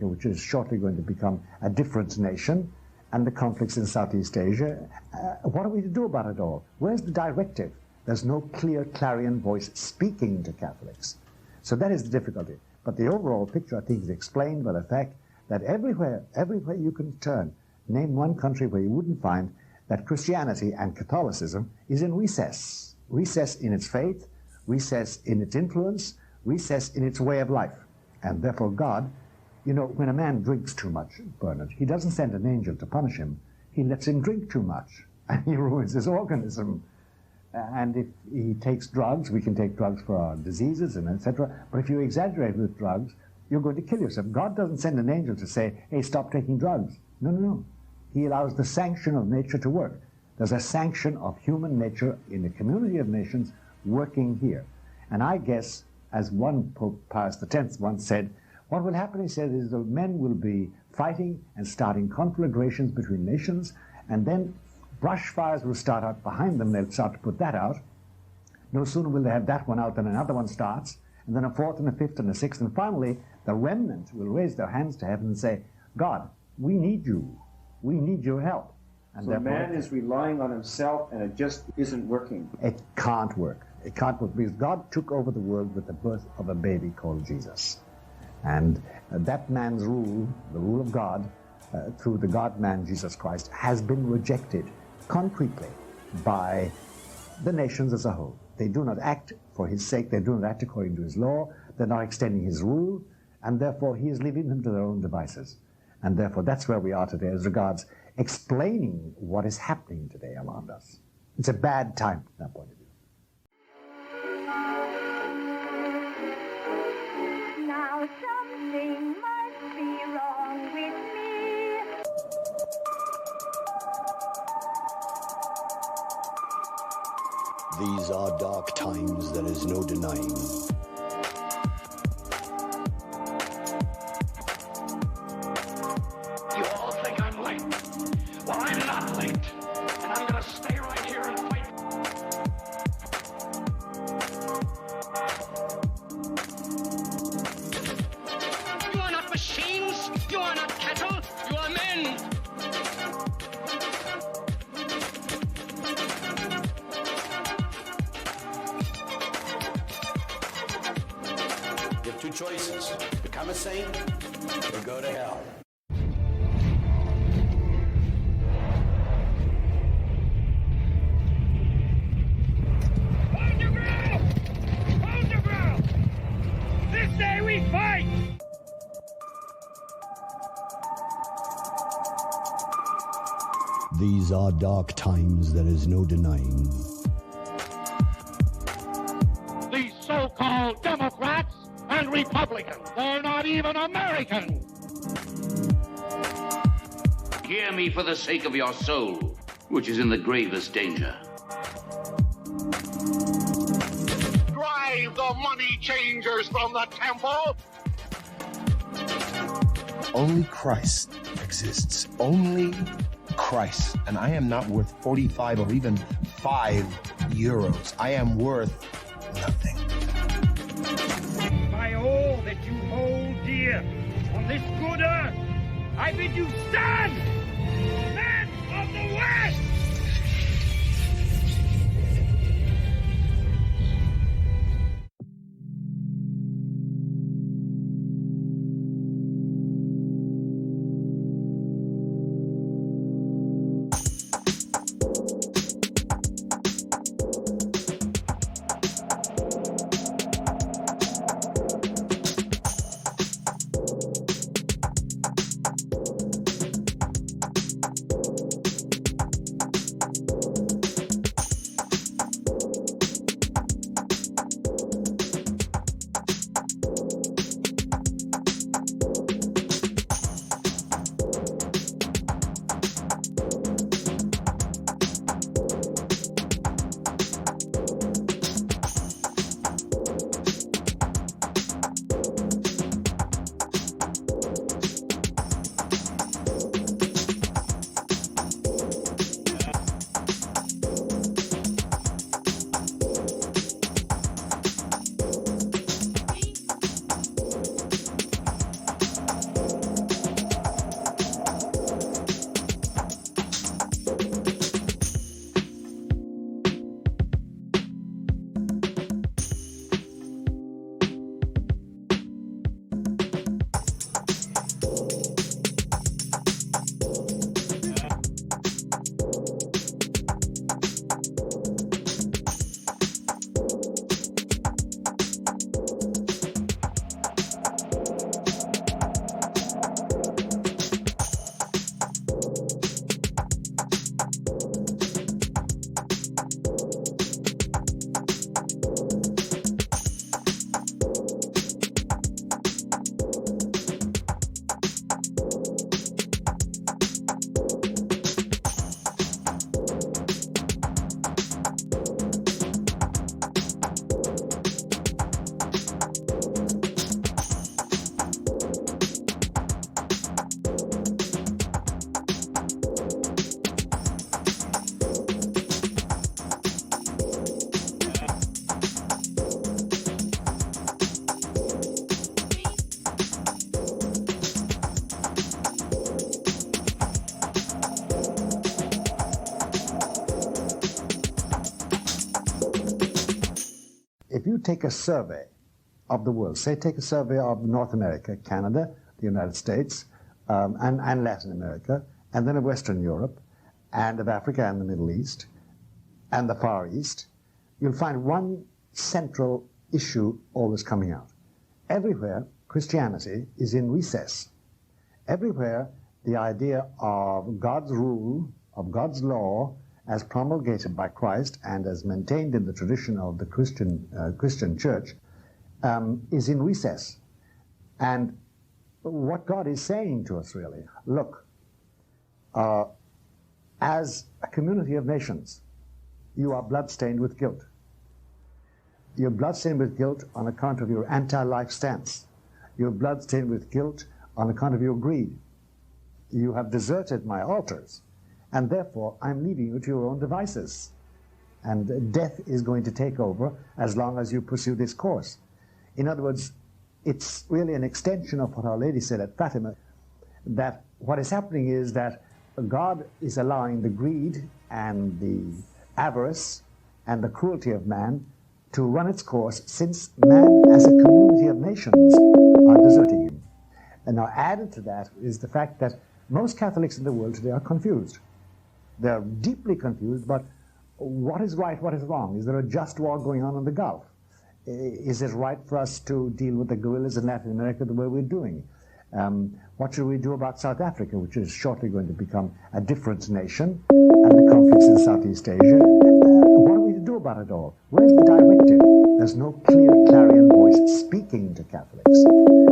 Africa, which is shortly going to become a different nation, and the conflicts in Southeast Asia. What are we to do about it all? Where's the directive? There's no clear clarion voice speaking to Catholics. So that is the difficulty. But the overall picture, I think, is explained by the fact that everywhere you can turn, name one country where you wouldn't find that Christianity and Catholicism is in recess. Recess in its faith, recess in its influence, recess in its way of life. And therefore God, you know, when a man drinks too much, Bernard, he doesn't send an angel to punish him. He lets him drink too much, and he ruins his organism. And if he takes drugs, we can take drugs for our diseases and etc. But if you exaggerate with drugs, you're going to kill yourself. God doesn't send an angel to say, hey, stop taking drugs. No, no, no. He allows the sanction of nature to work. There's a sanction of human nature in the community of nations working here. And I guess, as one Pope Pius X once said, what will happen, he said, is that men will be fighting and starting conflagrations between nations, and then brush fires will start out behind them. They'll start to put that out. No sooner will they have that one out than another one starts, and then a fourth and a fifth and a sixth, and finally the remnant will raise their hands to heaven and say, God, we need you. We need your help. And so man is relying on himself, and it just isn't working. It can't work. It can't work because God took over the world with the birth of a baby called Jesus. And that man's rule, the rule of God, through the God-man Jesus Christ, has been rejected concretely by the nations as a whole. They do not act for his sake. They do not act according to his law. They're not extending his rule, and therefore he is leaving them to their own devices. And therefore that's where we are today as regards explaining what is happening today around us. It's a bad time from that point of view. Now something must be wrong with me. These are dark times, there is no denying. You all think I'm late. Well, I'm not late. And I'm gonna stay right here and fight. You are not machines. You are not cattle. You are men. You have two choices. Become a saint or go to hell. Hold your ground! Hold your ground! This day we fight! These are dark times, there is no denying. These so-called Democrats and Republicans, they're not even American. Hear me for the sake of your soul, which is in the gravest danger. Drive the money changers from the temple! Only Christ exists. Only Christ. And I am not worth 45 or even 5 euros. I am worth nothing. By all that you hold dear on this good earth, I bid you stand! Men of the West! if you take a survey of the world, say take a survey of North America, Canada, the United States, and Latin America, and then of Western Europe, and of Africa and the Middle East, and the Far East, you'll find one central issue always coming out. Everywhere, Christianity is in recess. Everywhere, the idea of God's rule, of God's law, as promulgated by Christ and as maintained in the tradition of the Christian church, is in recess. And what God is saying to us, really, look, as a community of nations, you are bloodstained with guilt. You're bloodstained with guilt on account of your anti-life stance. You're bloodstained with guilt on account of your greed. You have deserted my altars, and therefore I'm leaving you to your own devices. And death is going to take over as long as you pursue this course. In other words, it's really an extension of what Our Lady said at Fatima, that what is happening is that God is allowing the greed and the avarice and the cruelty of man to run its course, since man as a community of nations are deserting him. And now added to that is the fact that most Catholics in the world today are confused. They're deeply confused, but what is right, what is wrong? Is there a just war going on in the Gulf? Is it right for us to deal with the guerrillas in Latin America the way we're doing? What should we do about South Africa, which is shortly going to become a different nation, and the conflicts in Southeast Asia? What are we to do about it all? Where's the directive? There's no clear clarion voice speaking to Catholics.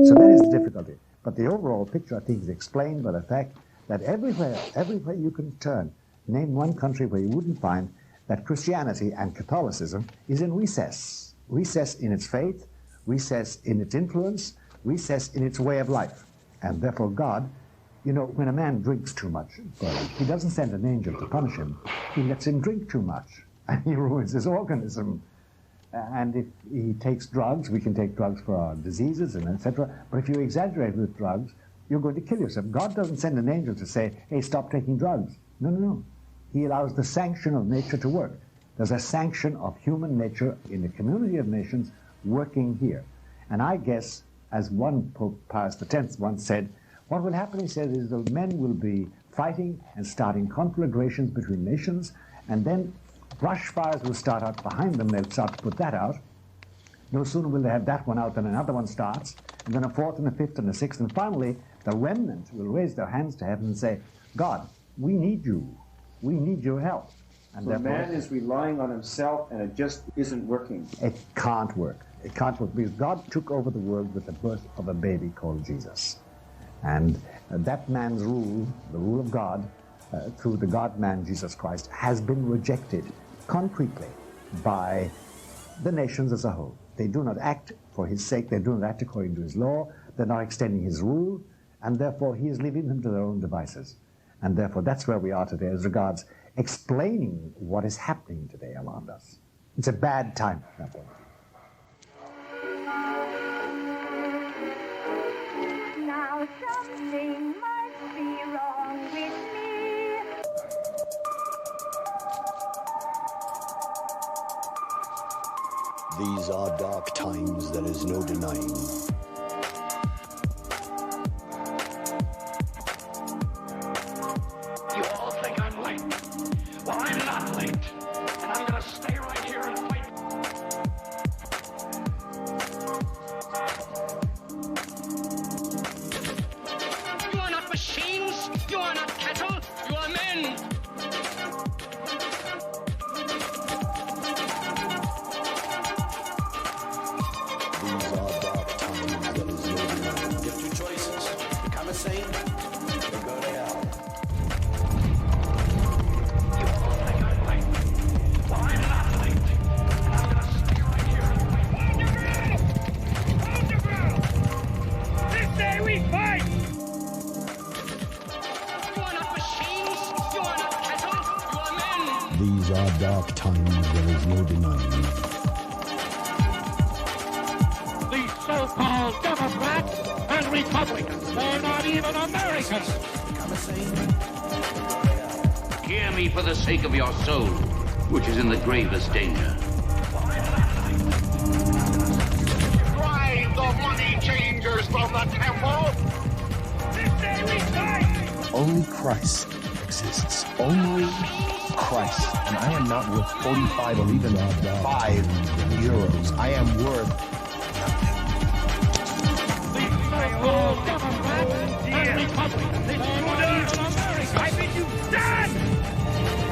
So that is the difficulty. But the overall picture, I think, is explained by the fact that everywhere you can turn, name one country where you wouldn't find that Christianity and Catholicism is in recess. Recess in its faith, recess in its influence, recess in its way of life. And therefore God, you know, when a man drinks too much, he doesn't send an angel to punish him. He lets him drink too much, and he ruins his organism. And if he takes drugs, we can take drugs for our diseases and etc. But if you exaggerate with drugs, you're going to kill yourself. God doesn't send an angel to say, hey, stop taking drugs. No, no, no. He allows the sanction of nature to work. There's a sanction of human nature in the community of nations working here. And I guess, as one Pope Pius X once said, what will happen, he said, is that men will be fighting and starting conflagrations between nations, and then brush fires will start out behind them. They'll start to put that out. No sooner will they have that one out than another one starts, and then a fourth and a fifth and a sixth, and finally the remnant will raise their hands to heaven and say, God, we need you. We need your help. And so man is relying on himself, and it just isn't working. It can't work. It can't work because God took over the world with the birth of a baby called Jesus. And that man's rule, the rule of God, through the God-man Jesus Christ, has been rejected concretely by the nations as a whole. They do not act for his sake. They do not act according to his law. They're not extending his rule. And therefore, he is leaving them to their own devices. And therefore, that's where we are today as regards explaining what is happening today around us. It's a bad time at that point. Now something must be wrong with me. These are dark times, there is no denying. You all think I'm late. Well, I'm not late. And I'm gonna stay right here and fight. You are not machines. You are not cattle. You are men. These are dark times, there is no denying. You have two choices. Become a saint or go to hell. You all think I'm late. Well, I'm not late. And I'm gonna stay right here and fight. Underground! This day we fight! You are not machines. You are not cattle. You are men. These are dark times, there is no denying. These so-called Democrats and Republicans, they're not even Americans! Become a saint or go to hell. Hear me for the sake of your soul, which is in the gravest danger. These money changers from the temple. This day we fight! Only Christ exists. Only Christ. And I am not worth 45 or even 5 euros. I am worth nothing. I bid you stand!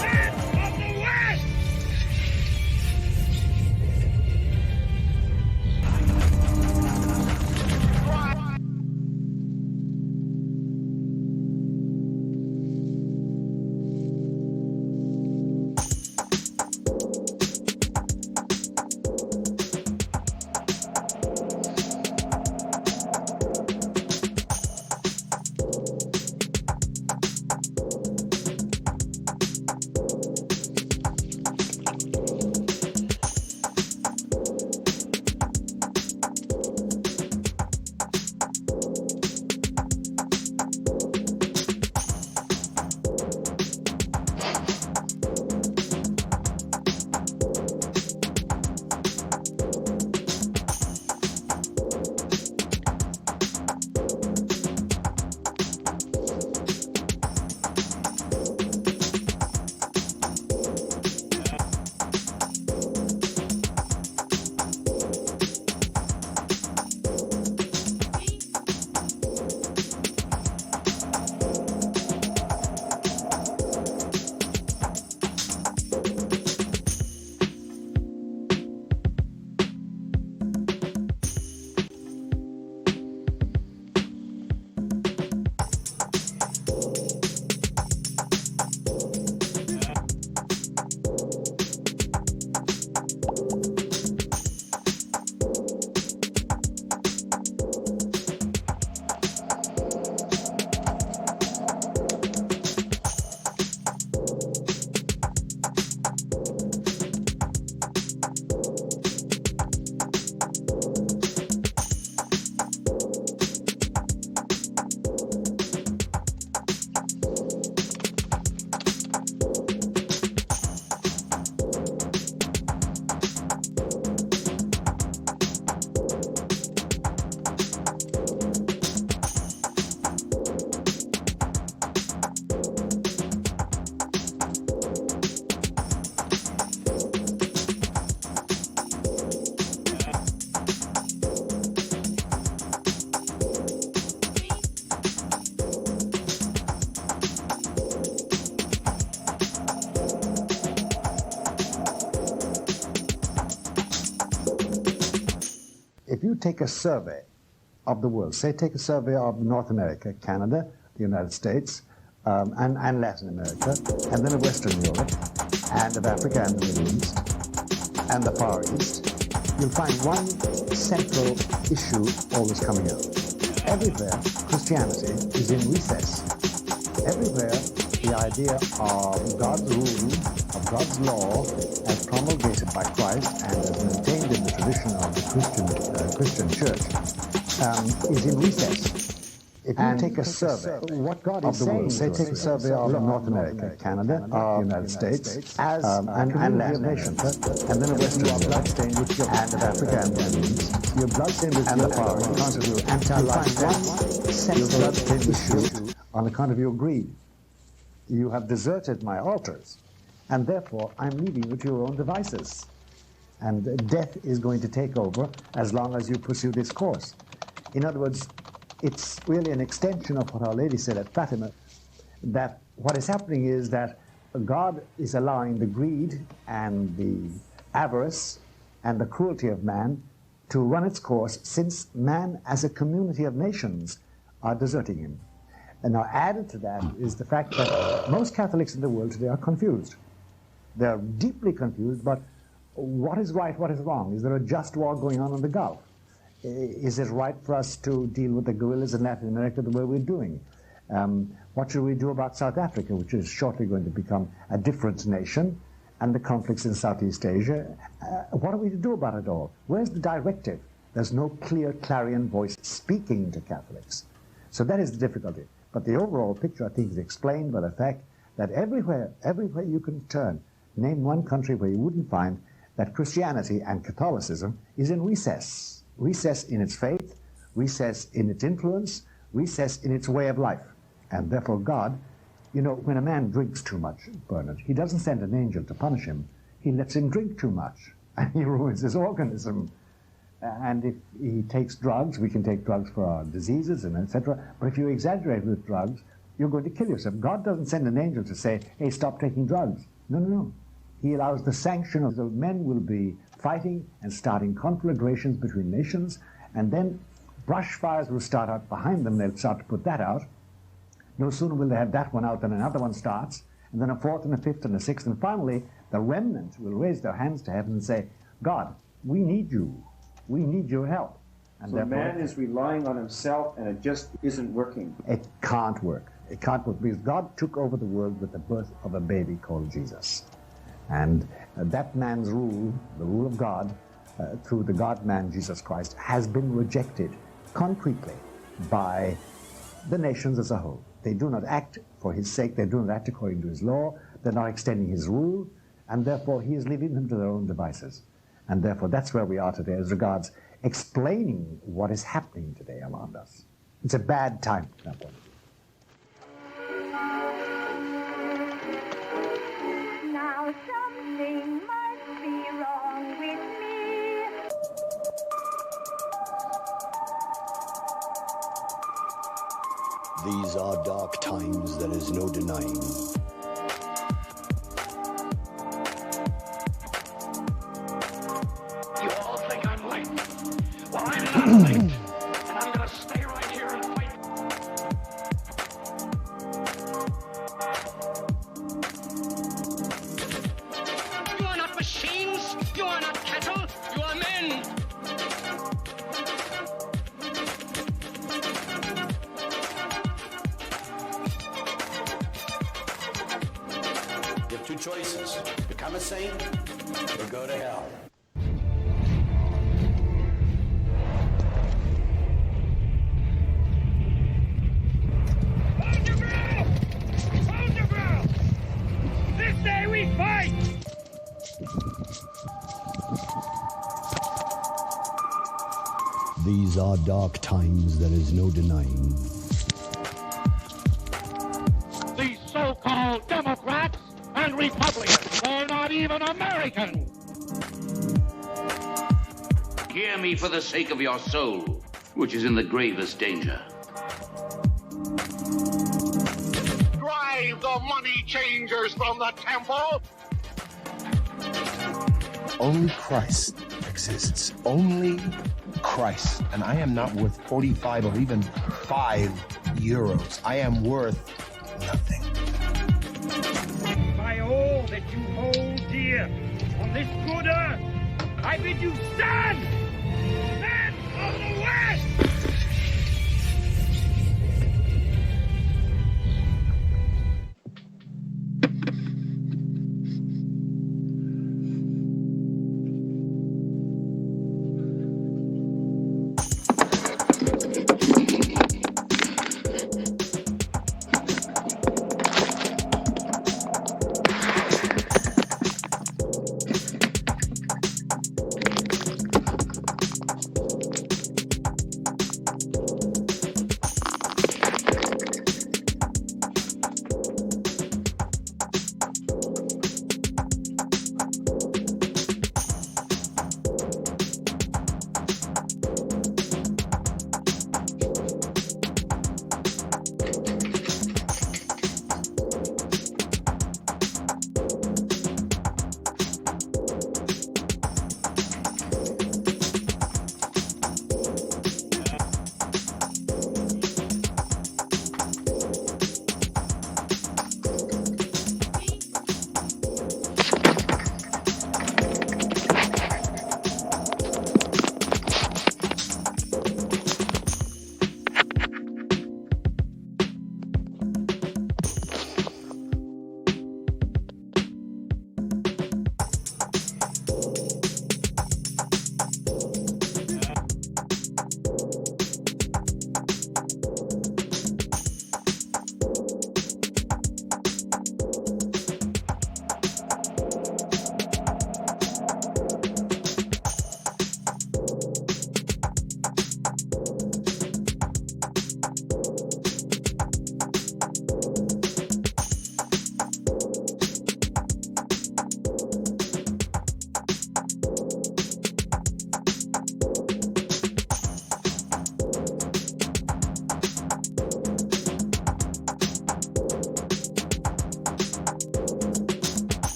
Men of the West! If you take a survey of the world, say take a survey of North America, Canada, the United States, and Latin America, and then of Western Europe, and of Africa and the Middle East, and the Far East, you'll find one central issue always coming out. Everywhere, Christianity is in recess. Everywhere, the idea of God's rule, of God's law, as promulgated by Christ and as maintained in the tradition of the Christian church, is in recess. If you take a survey what God of the world, say take a survey of North America, Canada, the United States, and Latin America, and then of Western Europe, and of Africa and the Middle East, your bloodstained with and the Far East, you'll find one central issue on account of your greed. You have deserted my altars, and therefore I'm leaving you to your own devices. And death is going to take over as long as you pursue this course. In other words, it's really an extension of what Our Lady said at Fatima, that what is happening is that God is allowing the greed and the avarice and the cruelty of man to run its course, since man as a community of nations are deserting him. And now added to that is the fact that most Catholics in the world today are confused. They're deeply confused, but what is right, what is wrong? Is there a just war going on in the Gulf? Is it right for us to deal with the guerrillas in Latin America the way we're doing? What should we do about South Africa, which is shortly going to become a different nation, and the conflicts in Southeast Asia? What are we to do about it all? Where's the directive? There's no clear clarion voice speaking to Catholics. So that is the difficulty. But the overall picture, I think, is explained by the fact that everywhere you can turn, name one country where you wouldn't find that Christianity and Catholicism is in recess. recess in its faith, recess in its influence, recess in its way of life. And therefore God, when a man drinks too much, Bernard, he doesn't send an angel to punish him. He lets him drink too much, and he ruins his organism. And if he takes drugs, we can take drugs for our diseases and etc. But if you exaggerate with drugs, you're going to kill yourself. God doesn't send an angel to say, hey, stop taking drugs. No. He allows the sanction of the men will be fighting and starting conflagrations between nations, and then brush fires will start out behind them. They'll start to put that out. No sooner will they have that one out than another one starts, and then a fourth and a fifth and a sixth, and finally the remnant will raise their hands to heaven and say, God, we need you. We need your help. And so man is relying on himself, and it just isn't working. It can't work. It can't work because God took over the world with the birth of a baby called Jesus. And that man's rule, the rule of God, through the God-man Jesus Christ, has been rejected concretely by the nations as a whole. They do not act for his sake. They do not act according to his law. They're not extending his rule. And therefore, he is leaving them to their own devices. And therefore, that's where we are today as regards explaining what is happening today around us. It's a bad time from that point of view. Now something must be wrong with me. These are dark times, there is no denying. You all think I'm late. Well, I'm not late. And I'm gonna stay right here and fight. You are not machines. You are not cattle. You are men. You have two choices. Become a saint or go to hell. Hold your ground! Hold your ground! This day we fight! These are dark times, there is no denying. These so-called Democrats and Republicans are not even American. Hear me for the sake of your soul, which is in the gravest danger. Drive the money changers from the temple! Only Christ exists. Only Christ. And I am not worth 45 or even 5 euros. I am worth nothing. By all that you hold dear on this good earth, I bid you stand! Men of the West!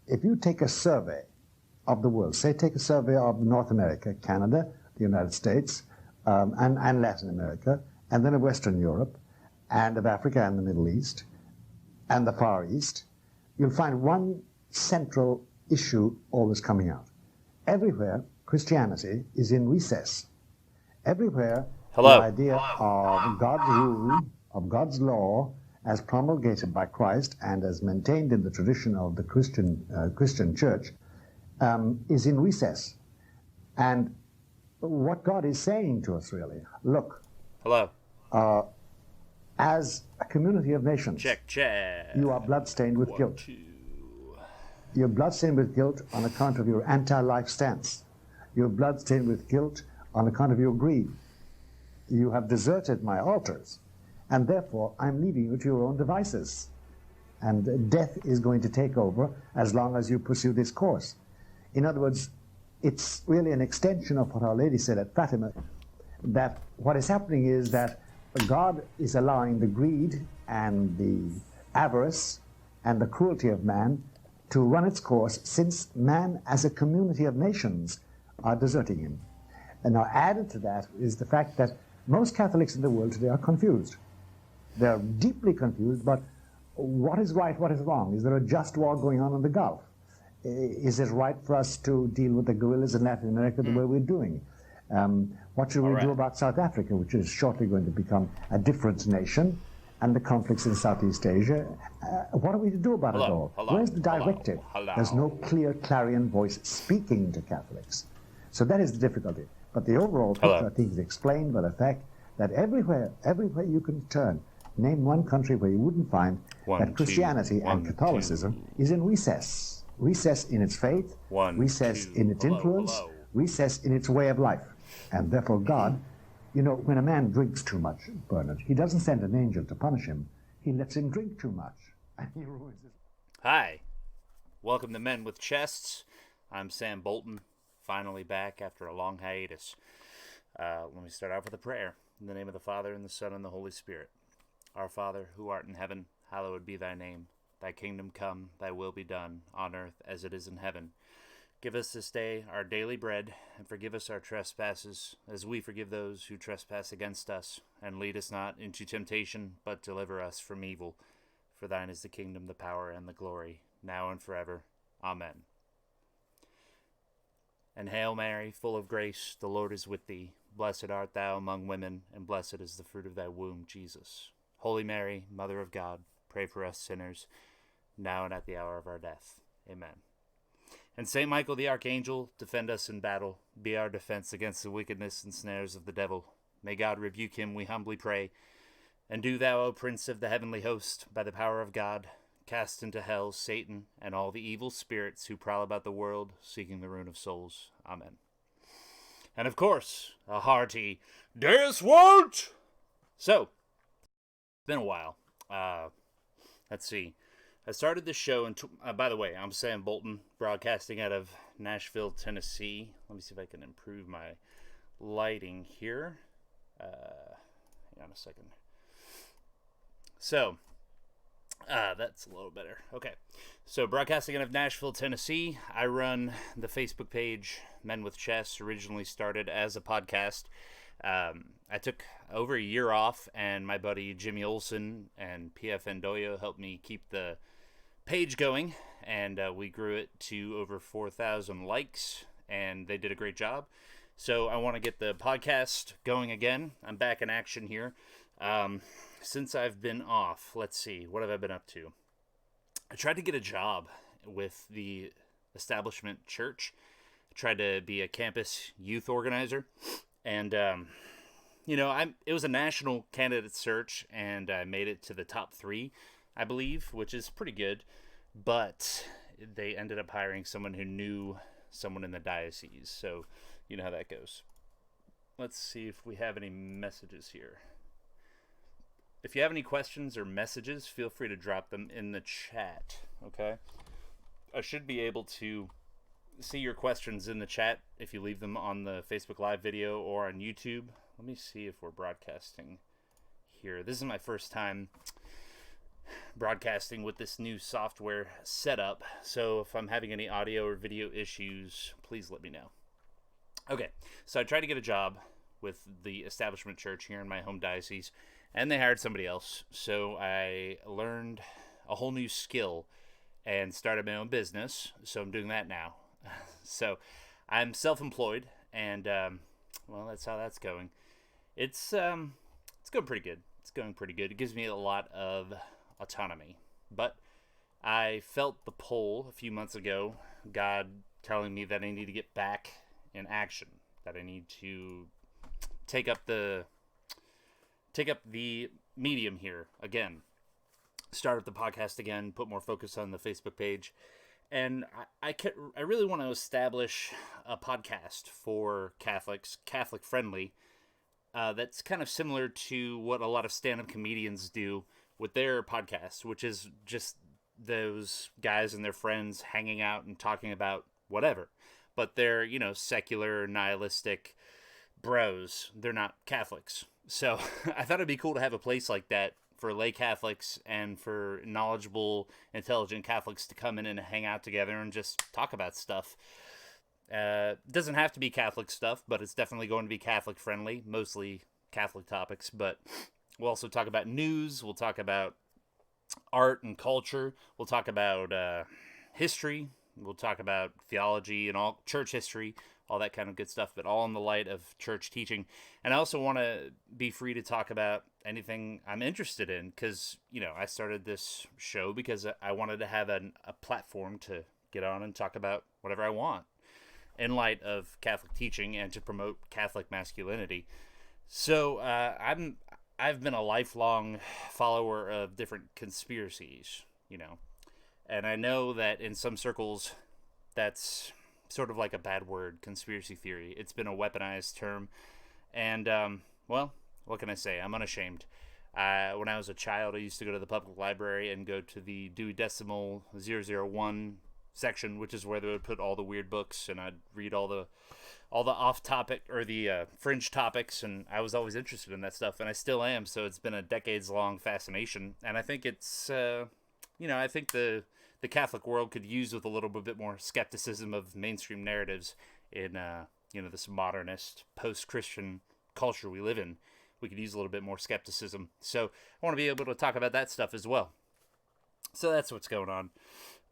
if you take a survey of the world, say take a survey of North America, Canada, the United States, and Latin America, and then of Western Europe, and of Africa and the Middle East, and the Far East, you'll find one central issue always coming out. Everywhere, Christianity is in recess. Everywhere, the idea of God's rule, of God's law, as promulgated by Christ and as maintained in the tradition of the Christian church, is in recess. And what God is saying to us, really, look, as a community of nations, you are bloodstained with guilt. You're bloodstained with guilt on account of your anti-life stance. You're bloodstained with guilt on account of your greed. You have deserted my altars, and therefore I'm leaving you to your own devices. And death is going to take over as long as you pursue this course. In other words, it's really an extension of what Our Lady said at Fatima, that what is happening is that God is allowing the greed and the avarice and the cruelty of man to run its course, since man as a community of nations are deserting him. And now added to that is the fact that most Catholics in the world today are confused. They're deeply confused, but what is right, what is wrong? Is there a just war going on in the Gulf? Is it right for us to deal with the guerrillas in Latin America the way we're doing? What should we do about South Africa, which is shortly going to become a different nation, and the conflicts in Southeast Asia? What are we to do about it all? Where's the directive? There's no clear clarion voice speaking to Catholics. So that is the difficulty. But the overall picture, I think, is explained by the fact that everywhere you can turn, name one country where you wouldn't find that Christianity and Catholicism is in recess. Recess in its faith, recess in its influence, recess in its way of life. And therefore God, you know, when a man drinks too much, Bernard, he doesn't send an angel to punish him. He lets him drink too much. And he ruins his... Hi. Welcome to Men with Chests. I'm Sam Bolton, finally back after a long hiatus. Let me start off with a prayer. In the name of the Father, and the Son, and the Holy Spirit. Our Father, who art in heaven, hallowed be thy name. Thy kingdom come, thy will be done, on earth as it is in heaven. Give us this day our daily bread, and forgive us our trespasses, as we forgive those who trespass against us. And lead us not into temptation, but deliver us from evil. For thine is the kingdom, the power, and the glory, now and forever. Amen. And Hail Mary, full of grace, the Lord is with thee. Blessed art thou among women, and blessed is the fruit of thy womb, Jesus. Holy Mary, Mother of God, pray for us sinners, now and at the hour of our death. Amen. And Saint Michael the Archangel, defend us in battle, be our defense against the wickedness and snares of the devil. May God rebuke him, we humbly pray. And do thou, O Prince of the heavenly host, by the power of God, cast into hell Satan and all the evil spirits who prowl about the world, seeking the ruin of souls. Amen. And of course, a hearty Deus Vult! So, it's been a while. Let's see. I started this show, and by the way, I'm Sam Bolton, broadcasting out of Nashville, Tennessee. Let me see if I can improve my lighting here. Hang on a second. So, that's a little better. Okay. So, broadcasting out of Nashville, Tennessee. I run the Facebook page, Men with Chess, originally started as a podcast. I took over a year off, and my buddy Jimmy Olsen and PF Ndoyo helped me keep the page going, and we grew it to over 4,000 likes, and they did a great job. So I want to get the podcast going again. I'm back in action here. Since I've been off, let's see, what have I been up to? I tried to get a job with the establishment church. I tried to be a campus youth organizer. And, it was a national candidate search, and I made it to the top 3, I believe, which is pretty good. But they ended up hiring someone who knew someone in the diocese. So, you know how that goes. Let's see if we have any messages here. If you have any questions or messages, feel free to drop them in the chat, okay? I should be able to see your questions in the chat if you leave them on the Facebook Live video or on YouTube. Let me see if we're broadcasting here. This is my first time broadcasting with this new software setup. So if I'm having any audio or video issues, please let me know. Okay, so I tried to get a job with the establishment church here in my home diocese, and they hired somebody else. So I learned a whole new skill and started my own business. So I'm doing that now. So I'm self-employed, and well, that's how that's going. It's going pretty good. It's going pretty good. It gives me a lot of autonomy. But I felt the pull a few months ago, God telling me that I need to get back in action, that I need to take up the medium here again, start up the podcast again, put more focus on the Facebook page. And I really want to establish a podcast for Catholics, Catholic friendly, that's kind of similar to what a lot of stand-up comedians do with their podcasts, which is just those guys and their friends hanging out and talking about whatever. But they're, secular, nihilistic bros. They're not Catholics. So I thought it'd be cool to have a place like that for lay Catholics and for knowledgeable, intelligent Catholics to come in and hang out together and just talk about stuff. It doesn't have to be Catholic stuff, but it's definitely going to be Catholic friendly, mostly Catholic topics. But we'll also talk about news. We'll talk about art and culture. We'll talk about history. We'll talk about theology and all church history, all that kind of good stuff, but all in the light of church teaching. And I also want to be free to talk about anything I'm interested in, because, I started this show because I wanted to have a platform to get on and talk about whatever I want in light of Catholic teaching and to promote Catholic masculinity. So I've been a lifelong follower of different conspiracies, and I know that in some circles that's sort of like a bad word, conspiracy theory. It's been a weaponized term, and well, what can I say? I'm unashamed. When I was a child, I used to go to the public library and go to the Dewey Decimal 001 section, which is where they would put all the weird books, and I'd read all the off-topic or the fringe topics, and I was always interested in that stuff, and I still am. So it's been a decades-long fascination, and I think it's I think the Catholic world could use with a little bit more skepticism of mainstream narratives in this modernist post-Christian culture we live in. We could use a little bit more skepticism. So I want to be able to talk about that stuff as well. So that's what's going on.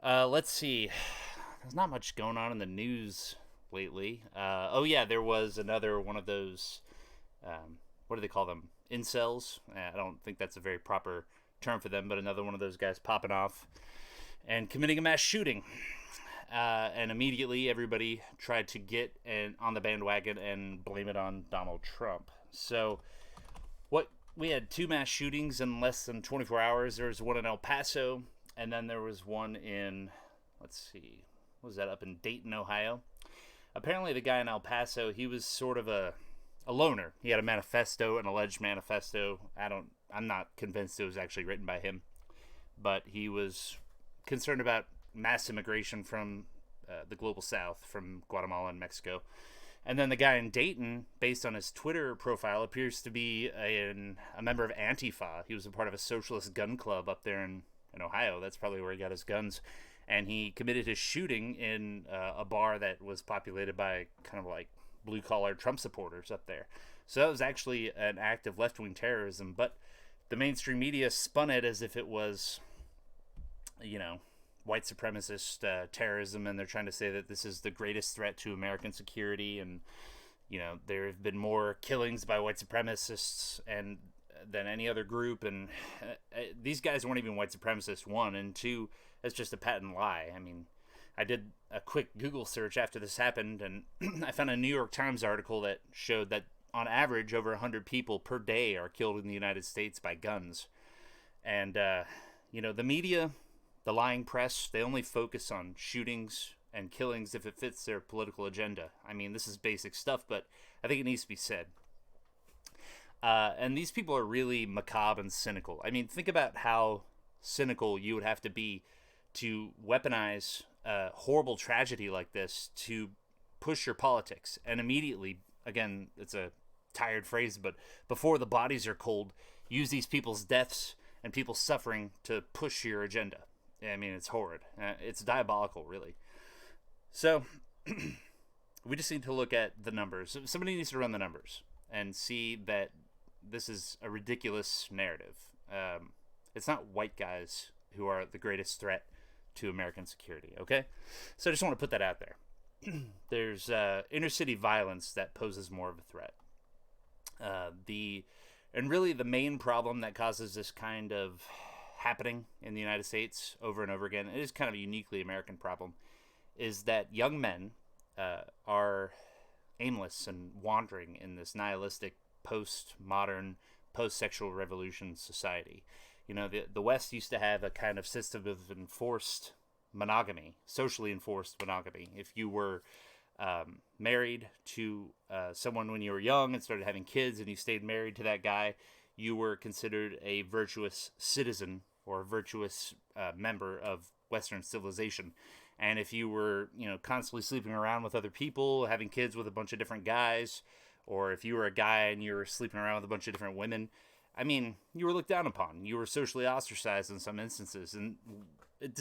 Let's see. There's not much going on in the news lately. There was another one of those, what do they call them? Incels? I don't think that's a very proper term for them, but another one of those guys popping off and committing a mass shooting. And immediately everybody tried to get on the bandwagon and blame it on Donald Trump. So we had 2 mass shootings in less than 24 hours. There was one in El Paso, and then there was one in, up in Dayton, Ohio. Apparently the guy in El Paso, he was sort of a loner. He had a manifesto, an alleged manifesto. I'm not convinced it was actually written by him, but he was concerned about mass immigration from the global south, from Guatemala and Mexico. And then the guy in Dayton, based on his Twitter profile, appears to be a member of Antifa. He was a part of a socialist gun club up there in Ohio. That's probably where he got his guns. And he committed his shooting in a bar that was populated by kind of like blue-collar Trump supporters up there. So that was actually an act of left-wing terrorism. But the mainstream media spun it as if it was, white supremacist terrorism, and they're trying to say that this is the greatest threat to American security, and there have been more killings by white supremacists than any other group, and these guys weren't even white supremacists, 1, and 2, that's just a patent lie. I mean, I did a quick Google search after this happened, and I found a New York Times article that showed that on average over 100 people per day are killed in the United States by guns. And the media, the lying press, they only focus on shootings and killings if it fits their political agenda. I mean, this is basic stuff, but I think it needs to be said. And these people are really macabre and cynical. I mean, think about how cynical you would have to be to weaponize a horrible tragedy like this to push your politics. And immediately, again, it's a tired phrase, but before the bodies are cold, use these people's deaths and people suffering to push your agenda. I mean, it's horrid. It's diabolical, really. So we just need to look at the numbers. Somebody needs to run the numbers and see that this is a ridiculous narrative. It's not white guys who are the greatest threat to American security, okay? So I just want to put that out there. There's inner city violence that poses more of a threat. And really the main problem that causes this kind of happening in the United States over and over again, it is kind of a uniquely American problem, is that young men are aimless and wandering in this nihilistic post-modern, post-sexual revolution society. You know, the West used to have a kind of system of enforced monogamy, socially enforced monogamy. If you were married to someone when you were young and started having kids and you stayed married to that guy, you were considered a virtuous citizen or a virtuous member of Western civilization. And if you were, you know, constantly sleeping around with other people, having kids with a bunch of different guys, or if you were a guy and you were sleeping around with a bunch of different women, I mean, you were looked down upon. You were socially ostracized in some instances. And it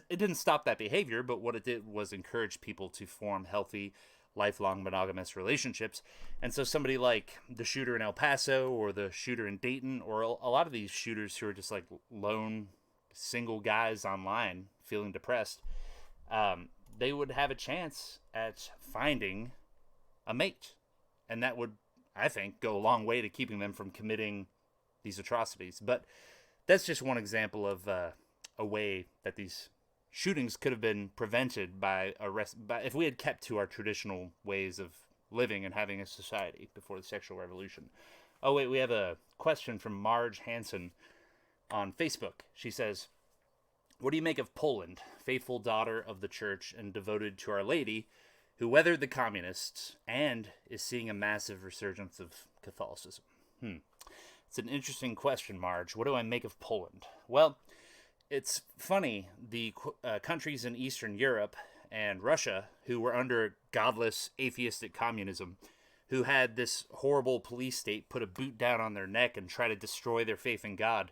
didn't stop that behavior, but what it did was encourage people to form healthy, lifelong monogamous relationships. And so somebody like the shooter in El Paso or the shooter in Dayton, or a lot of these shooters who are just like lone single guys online feeling depressed, they would have a chance at finding a mate. And that would, I think, go a long way to keeping them from committing these atrocities. But that's just one example of a way that these shootings could have been prevented by if we had kept to our traditional ways of living and having a society before the sexual revolution. Oh, wait, we have a question from Marge Hansen on Facebook. She says, what do you make of Poland, faithful daughter of the church and devoted to Our Lady, who weathered the communists and is seeing a massive resurgence of Catholicism? It's an interesting question, Marge. What do I make of Poland? Well, it's funny. The countries in Eastern Europe and Russia, who were under godless, atheistic communism, who had this horrible police state put a boot down on their neck and try to destroy their faith in God.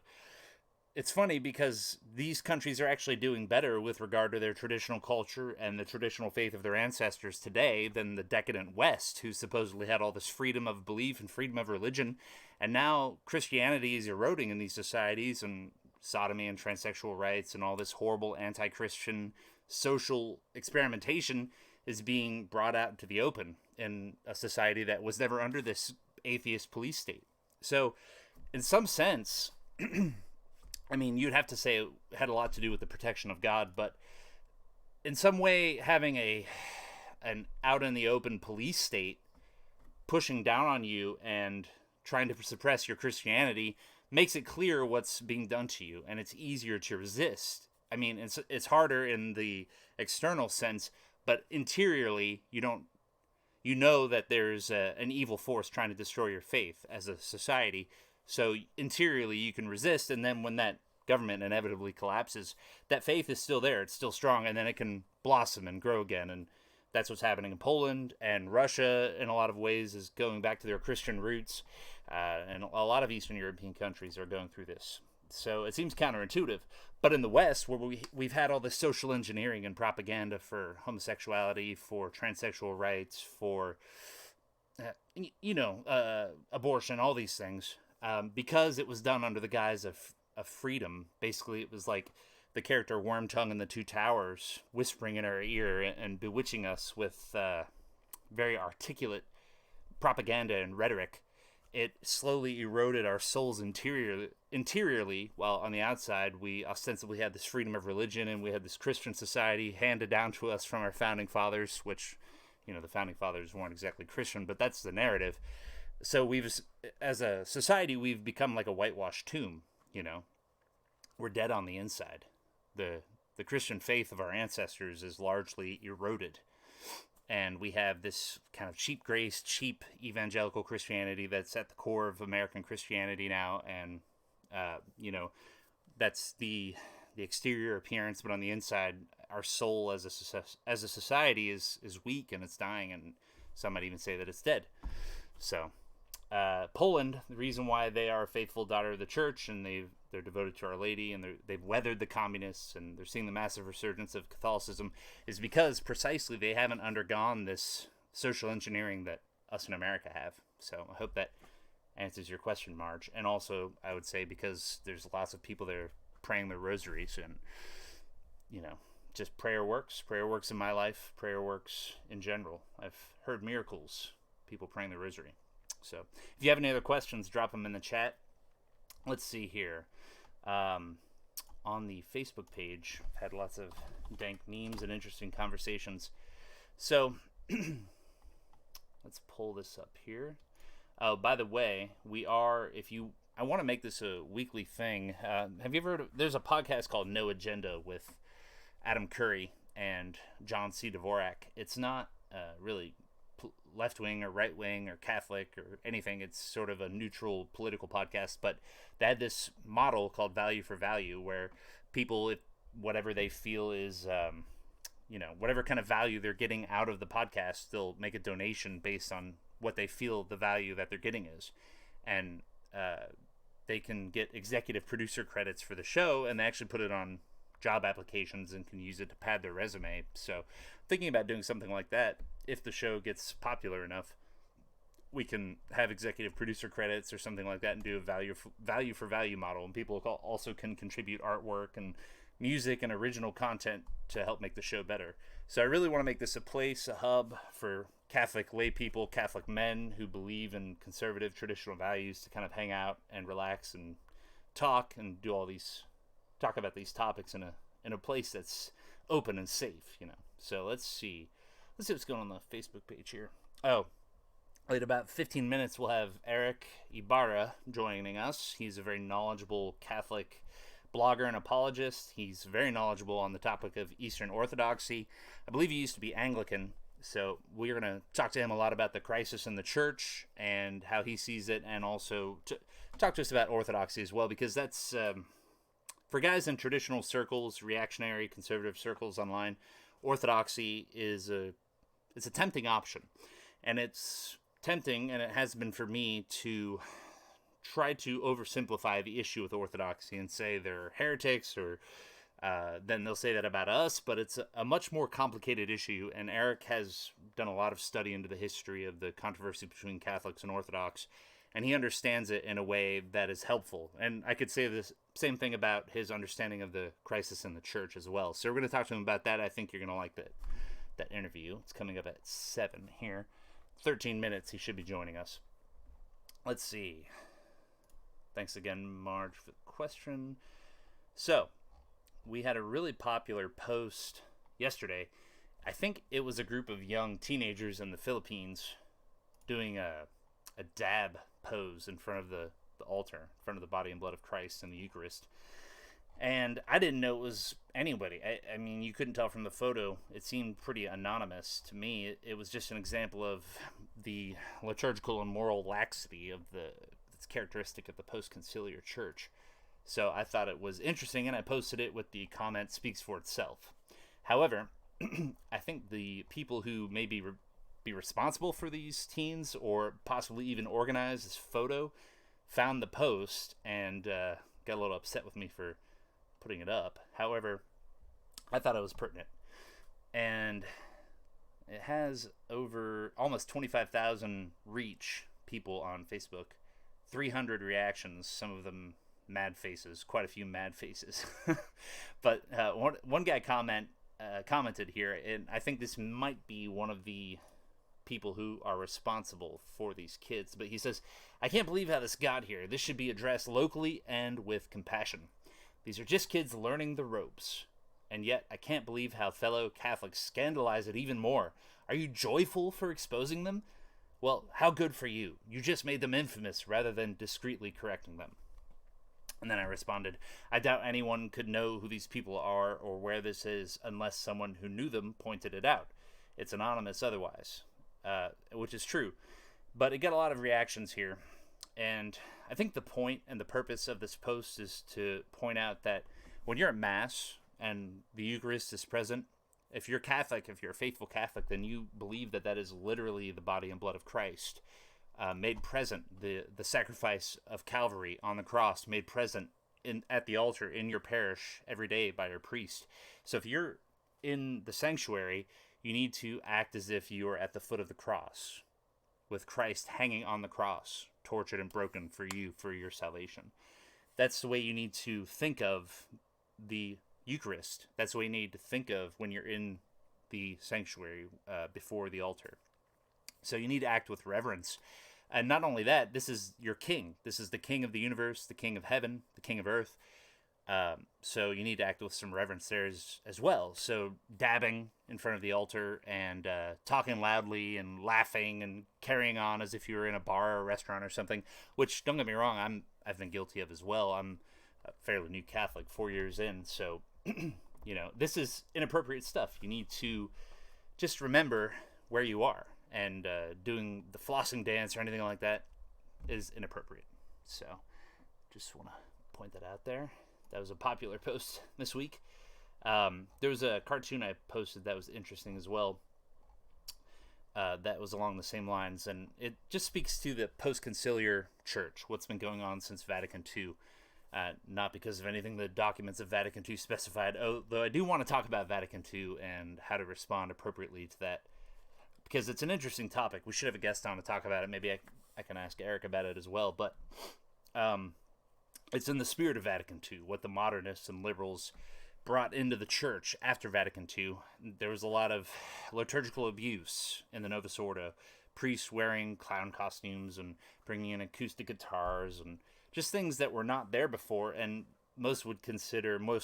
It's funny because these countries are actually doing better with regard to their traditional culture and the traditional faith of their ancestors today than the decadent West, who supposedly had all this freedom of belief and freedom of religion. And now Christianity is eroding in these societies, and sodomy and transsexual rights and all this horrible anti-Christian social experimentation is being brought out into the open in a society that was never under this atheist police state. So, in some sense, I mean, you'd have to say it had a lot to do with the protection of God, but in some way, having an out-in-the-open police state pushing down on you and trying to suppress your Christianity makes it clear what's being done to you, and it's easier to resist. I mean, it's harder in the external sense, but interiorly, you know that there's an evil force trying to destroy your faith as a society. So interiorly you can resist, and then when that government inevitably collapses, that faith is still there, it's still strong, and then it can blossom and grow again. And that's what's happening in Poland, and Russia in a lot of ways is going back to their Christian roots, and a lot of Eastern European countries are going through this. So it seems counterintuitive, but in the West, where we've had all this social engineering and propaganda for homosexuality, for transsexual rights, for abortion, all these things, because it was done under the guise of freedom. Basically, it was like the character Wormtongue in the Two Towers whispering in our ear and bewitching us with very articulate propaganda and rhetoric. It slowly eroded our souls interiorly, while on the outside we ostensibly had this freedom of religion and we had this Christian society handed down to us from our founding fathers, which, the founding fathers weren't exactly Christian, but that's the narrative. So as a society, we've become like a whitewashed tomb, We're dead on the inside. The Christian faith of our ancestors is largely eroded. And we have this kind of cheap grace, cheap evangelical Christianity that's at the core of American Christianity now. And, that's the exterior appearance, but on the inside, our soul as a society is weak and it's dying, and some might even say that it's dead. So Poland, the reason why they are a faithful daughter of the church and they've they're devoted to Our Lady, and they've weathered the communists, and they're seeing the massive resurgence of Catholicism, is because precisely they haven't undergone this social engineering that us in America have. So I hope that answers your question, Marge. And also, I would say, because there's lots of people that are praying their rosaries, and, you know, just prayer works. Prayer works in my life. Prayer works in general. I've heard miracles, people praying the rosary. So if you have any other questions, drop them in the chat. Let's see here. On the Facebook page, I've had lots of dank memes and interesting conversations. So let's pull this up here. Oh, by the way, I want to make this a weekly thing. Have you ever heard of, there's a podcast called No Agenda with Adam Curry and John C. Dvorak. It's not really left-wing or right-wing or Catholic or anything. It's sort of a neutral political podcast, but they had this model called Value for Value, where people, whatever they feel is, whatever kind of value they're getting out of the podcast, they'll make a donation based on what they feel the value that they're getting is. And they can get executive producer credits for the show, and they actually put it on job applications and can use it to pad their resume. So thinking about doing something like that, if the show gets popular enough, we can have executive producer credits or something like that and do a value for value model, and people also can contribute artwork and music and original content to help make the show better. So I really want to make this a place, a hub for Catholic lay people, Catholic men who believe in conservative traditional values, to kind of hang out and relax and talk and talk about these topics in a place that's open and safe, you know. So let's see what's going on the Facebook page here. Oh, in about 15 minutes we'll have Erick Ybarra joining us. He's a very knowledgeable Catholic blogger and apologist. He's very knowledgeable on the topic of Eastern Orthodoxy. I believe he used to be Anglican. So we're going to talk to him a lot about the crisis in the church and how he sees it, and also to talk to us about Orthodoxy as well, because that's, for guys in traditional circles, reactionary, conservative circles online, Orthodoxy is it's a tempting option. And it's tempting, and it has been for me, to try to oversimplify the issue with Orthodoxy and say they're heretics, or then they'll say that about us, but it's a much more complicated issue, and Erick has done a lot of study into the history of the controversy between Catholics and Orthodox, and he understands it in a way that is helpful. And I could say the same thing about his understanding of the crisis in the church as well. So we're going to talk to him about that. I think you're going to like that interview. It's coming up at 7 here. 13 minutes, he should be joining us. Let's see. Thanks again, Marge, for the question. So, we had a really popular post yesterday. I think it was a group of young teenagers in the Philippines doing a dab pose in front of the altar, in front of the body and blood of Christ in the Eucharist. And I didn't know it was anybody. I mean, you couldn't tell from the photo. It seemed pretty anonymous to me. It was just an example of the liturgical and moral laxity that's characteristic of the post-conciliar church. So I thought it was interesting, and I posted it with the comment, "Speaks for itself." However, I think the people who may be responsible for these teens, or possibly even organize this photo, found the post and got a little upset with me for putting it up. However, I thought it was pertinent. And it has over almost 25,000 reach people on Facebook, 300 reactions, some of them mad faces, quite a few mad faces. But one guy commented here, and I think this might be one of the people who are responsible for these kids, but he says, "I can't believe how this got here. This should be addressed locally and with compassion. These are just kids learning the ropes. And yet, I can't believe how fellow Catholics scandalize it even more. Are you joyful for exposing them? Well, how good for you. You just made them infamous rather than discreetly correcting them." And then I responded, "I doubt anyone could know who these people are or where this is unless someone who knew them pointed it out. It's anonymous otherwise." Which is true. But it got a lot of reactions here. And I think the point and the purpose of this post is to point out that when you're at Mass and the Eucharist is present, if you're Catholic, if you're a faithful Catholic, then you believe that that is literally the body and blood of Christ, made present, the sacrifice of Calvary on the cross, made present at the altar in your parish every day by your priest. So if you're in the sanctuary, you need to act as if you are at the foot of the cross, with Christ hanging on the cross, tortured and broken for you, for your salvation. That's the way you need to think of the Eucharist. That's the way you need to think of when you're in the sanctuary before the altar. So you need to act with reverence. And not only that, this is your king. This is the king of the universe, the king of heaven, the king of earth. So you need to act with some reverence there as well. So dabbing in front of the altar and talking loudly and laughing and carrying on as if you were in a bar or a restaurant or something, which, don't get me wrong, I've been guilty of as well. I'm a fairly new Catholic, 4 years in, so this is inappropriate stuff. You need to just remember where you are, and doing the flossing dance or anything like that is inappropriate. So just want to point that out there. That was a popular post this week. There was a cartoon I posted that was interesting as well. That was along the same lines, and it just speaks to the post-conciliar church, what's been going on since Vatican II. Not because of anything the documents of Vatican II specified, though I do want to talk about Vatican II and how to respond appropriately to that, because it's an interesting topic. We should have a guest on to talk about it. Maybe I can ask Eric about it as well, but it's in the spirit of Vatican II, what the modernists and liberals brought into the church after Vatican II. There was a lot of liturgical abuse in the Novus Ordo, priests wearing clown costumes and bringing in acoustic guitars and just things that were not there before, and most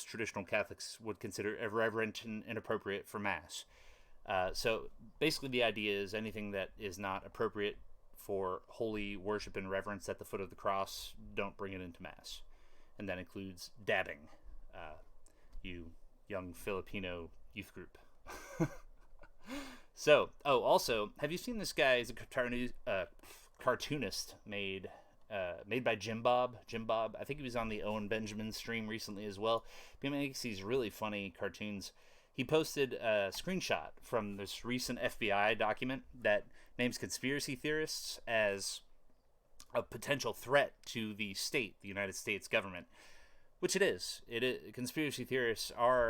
traditional Catholics would consider irreverent and inappropriate for Mass. So basically the idea is anything that is not appropriate for holy worship and reverence at the foot of the cross, don't bring it into Mass. And that includes dabbing, you young Filipino youth group. So, also, have you seen this guy? He's a cartoonist made by Jim Bob. I think he was on the Owen Benjamin stream recently as well. He makes these really funny cartoons. He posted a screenshot from this recent FBI document that names conspiracy theorists as a potential threat to the state, the United States government, which it is. Conspiracy theories are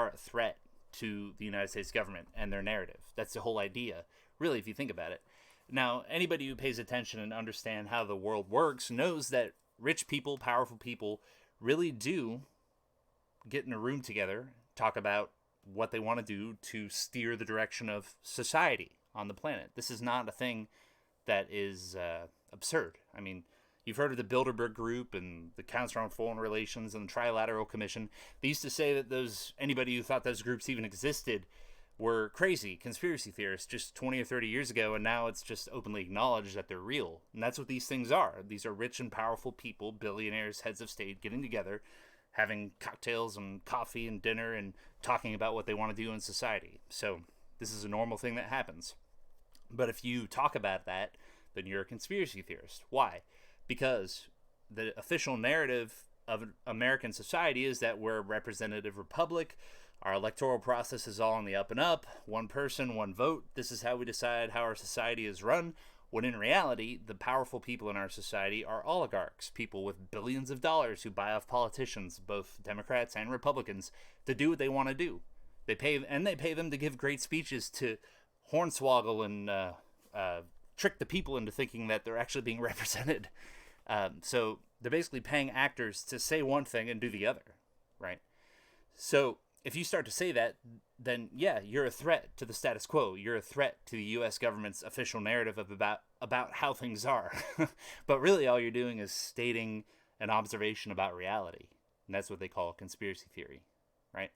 a threat to the United States government and their narrative. That's the whole idea, really, if you think about it. Now, anybody who pays attention and understands how the world works knows that rich people, powerful people, really do get in a room together, talk about what they want to do to steer the direction of society on the planet. This is not a thing that is absurd. I mean, you've heard of the Bilderberg Group and the Council on Foreign Relations and the Trilateral Commission. They used to say that anybody who thought those groups even existed were crazy conspiracy theorists just 20 or 30 years ago, and now it's just openly acknowledged that they're real. And that's what these things are. These are rich and powerful people, billionaires, heads of state, getting together, having cocktails and coffee and dinner and talking about what they want to do in society. So this is a normal thing that happens. But if you talk about that, then you're a conspiracy theorist. Why? Because the official narrative of American society is that we're a representative republic. Our electoral process is all on the up and up. One person, one vote. This is how we decide how our society is run. When in reality, the powerful people in our society are oligarchs, people with billions of dollars who buy off politicians, both Democrats and Republicans, to do what they want to do. They pay them to give great speeches to hornswoggle and trick the people into thinking that they're actually being represented. So they're basically paying actors to say one thing and do the other, right? So if you start to say that, then yeah, you're a threat to the status quo. You're a threat to the U.S. government's official narrative about how things are. But really all you're doing is stating an observation about reality. And that's what they call conspiracy theory, right?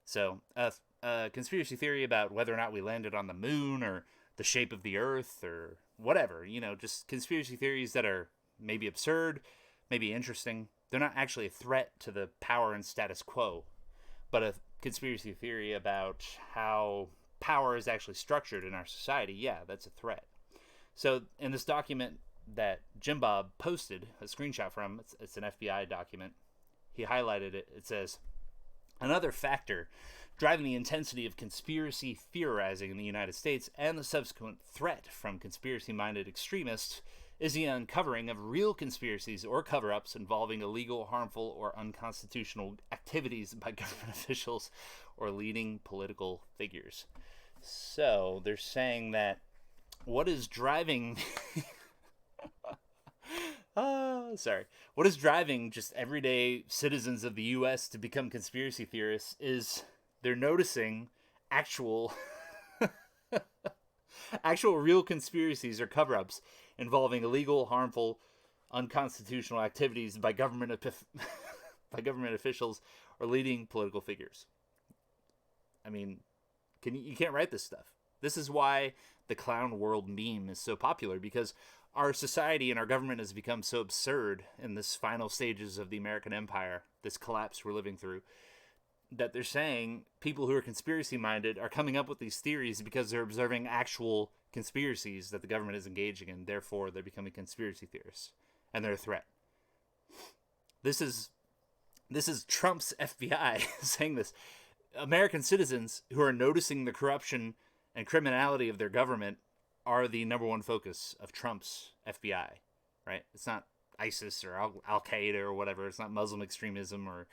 So a conspiracy theory about whether or not we landed on the moon or the shape of the earth or whatever, just conspiracy theories that are maybe absurd, maybe interesting. They're not actually a threat to the power and status quo, but a conspiracy theory about how power is actually structured in our society, yeah, that's a threat. So in this document that Jim Bob posted a screenshot from, it's an FBI document, he highlighted it. It says, another factor driving the intensity of conspiracy theorizing in the United States and the subsequent threat from conspiracy-minded extremists is the uncovering of real conspiracies or cover-ups involving illegal, harmful, or unconstitutional activities by government officials or leading political figures. So they're saying that what is driving what is driving just everyday citizens of the U.S. to become conspiracy theorists is they're noticing actual real conspiracies or cover-ups involving illegal, harmful, unconstitutional activities by government officials or leading political figures. I mean, you can't write this stuff. This is why the clown world meme is so popular, because our society and our government has become so absurd in this final stages of the American empire, this collapse we're living through, that they're saying people who are conspiracy-minded are coming up with these theories because they're observing actual conspiracies that the government is engaging in. Therefore, they're becoming conspiracy theorists, and they're a threat. This is Trump's FBI saying this. American citizens who are noticing the corruption and criminality of their government are the number one focus of Trump's FBI, right? It's not ISIS or Al-Qaeda or whatever. It's not Muslim extremism or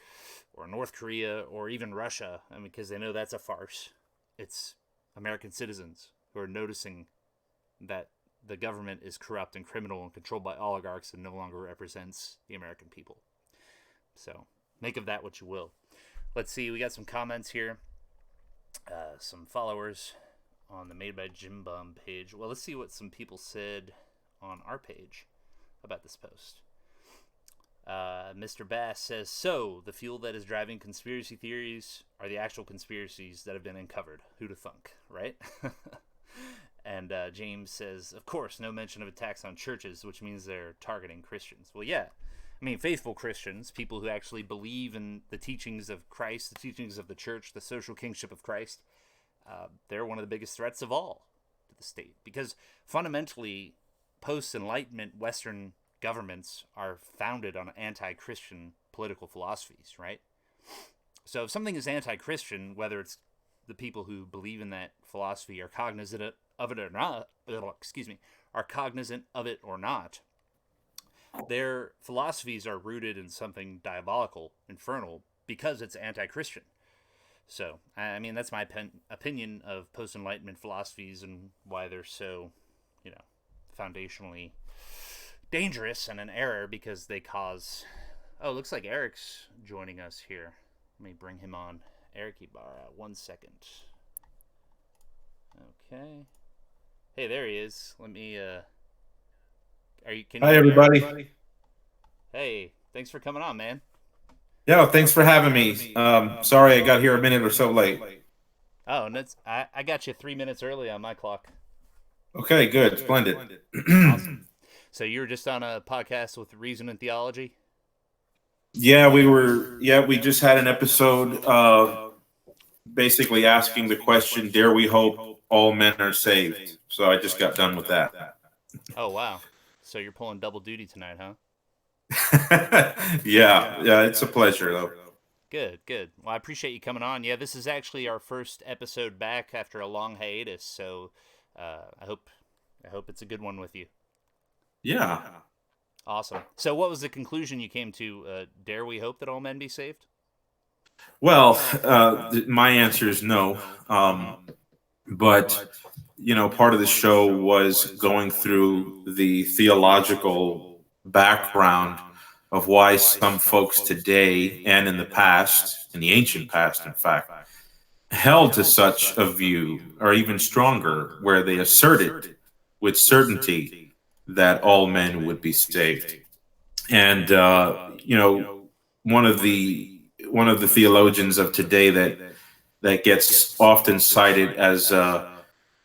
North Korea or even Russia. I mean, because they know that's a farce. It's American citizens who are noticing that the government is corrupt and criminal and controlled by oligarchs and no longer represents the American people. So make of that what you will. Let's see. We got some comments here. Some followers on the Made by Jim Bum page. Well, let's see what some people said on our page about this post. Mr. Bass says, so the fuel that is driving conspiracy theories are the actual conspiracies that have been uncovered. Who'da thunk, right? And James says, of course, no mention of attacks on churches, which means they're targeting Christians. Well, yeah. I mean, faithful Christians, people who actually believe in the teachings of Christ, the teachings of the church, the social kingship of Christ, they're one of the biggest threats of all to the state. Because fundamentally, post-Enlightenment Western governments are founded on anti-Christian political philosophies, right? So if something is anti-Christian, whether it's the people who believe in that philosophy are cognizant of it or not, are cognizant of it or not, their philosophies are rooted in something diabolical, infernal, because it's anti-Christian. So, I mean, that's my opinion of post-Enlightenment philosophies and why they're so, foundationally dangerous and an error, because they cause... Oh, looks like Erick's joining us here. Let me bring him on. Erick Ybarra, 1 second. Okay. Hey, there he is. Let me... Hi, everybody. Hey, thanks for coming on, man. Yeah, thanks for having me. Sorry I got here a minute or so late. Oh, and I got you 3 minutes early on my clock. Okay, good. Splendid. Awesome. So you were just on a podcast with Reason and Theology? Yeah, we just had an episode basically asking the question, dare we hope all men are saved? So I just got done with that. Oh, wow. So you're pulling double duty tonight, huh? Yeah, it's a pleasure, though. Good. Well, I appreciate you coming on. Yeah, this is actually our first episode back after a long hiatus, so I hope it's a good one with you. Yeah. Awesome. So what was the conclusion you came to? Dare we hope that all men be saved? Well, my answer is no. But, part of the show was going through the theological background of why some folks today and in the past, in the ancient past, in fact, held to such a view, or even stronger, where they asserted with certainty that all men would be saved. And, one of the theologians of today that gets often cited as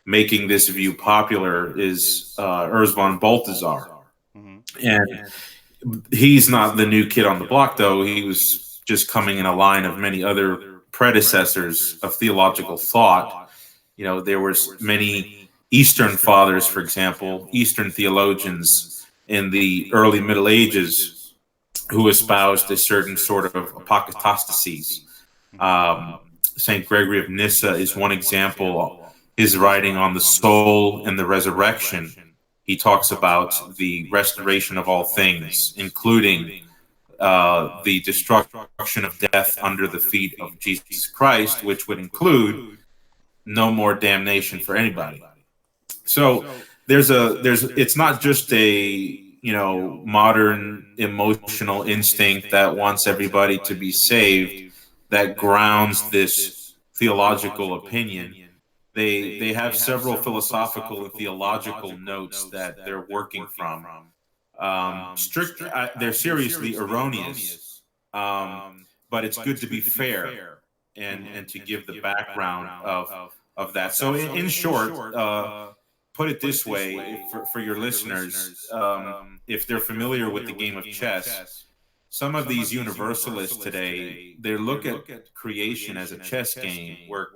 making this view popular is Urs von Balthasar. Mm-hmm. And he's not the new kid on the block, though. He was just coming in a line of many other predecessors of theological thought. There was many Eastern fathers, for example, Eastern theologians in the early Middle Ages who espoused a certain sort of apokatastasis. St. Gregory of Nyssa is one example. His writing on the soul and the resurrection he talks about the restoration of all things, including the destruction of death under the feet of Jesus Christ, which would include no more damnation for anybody. So it's not just a modern emotional instinct that wants everybody to be saved that grounds this theological opinion. They have several philosophical and theological notes that they're working from. They're seriously erroneous, but it's good to be fair and to give the background of that. So in short, put it this way for your listeners, if they're familiar with the game of chess, some of these universalists today, they look at creation as a chess game where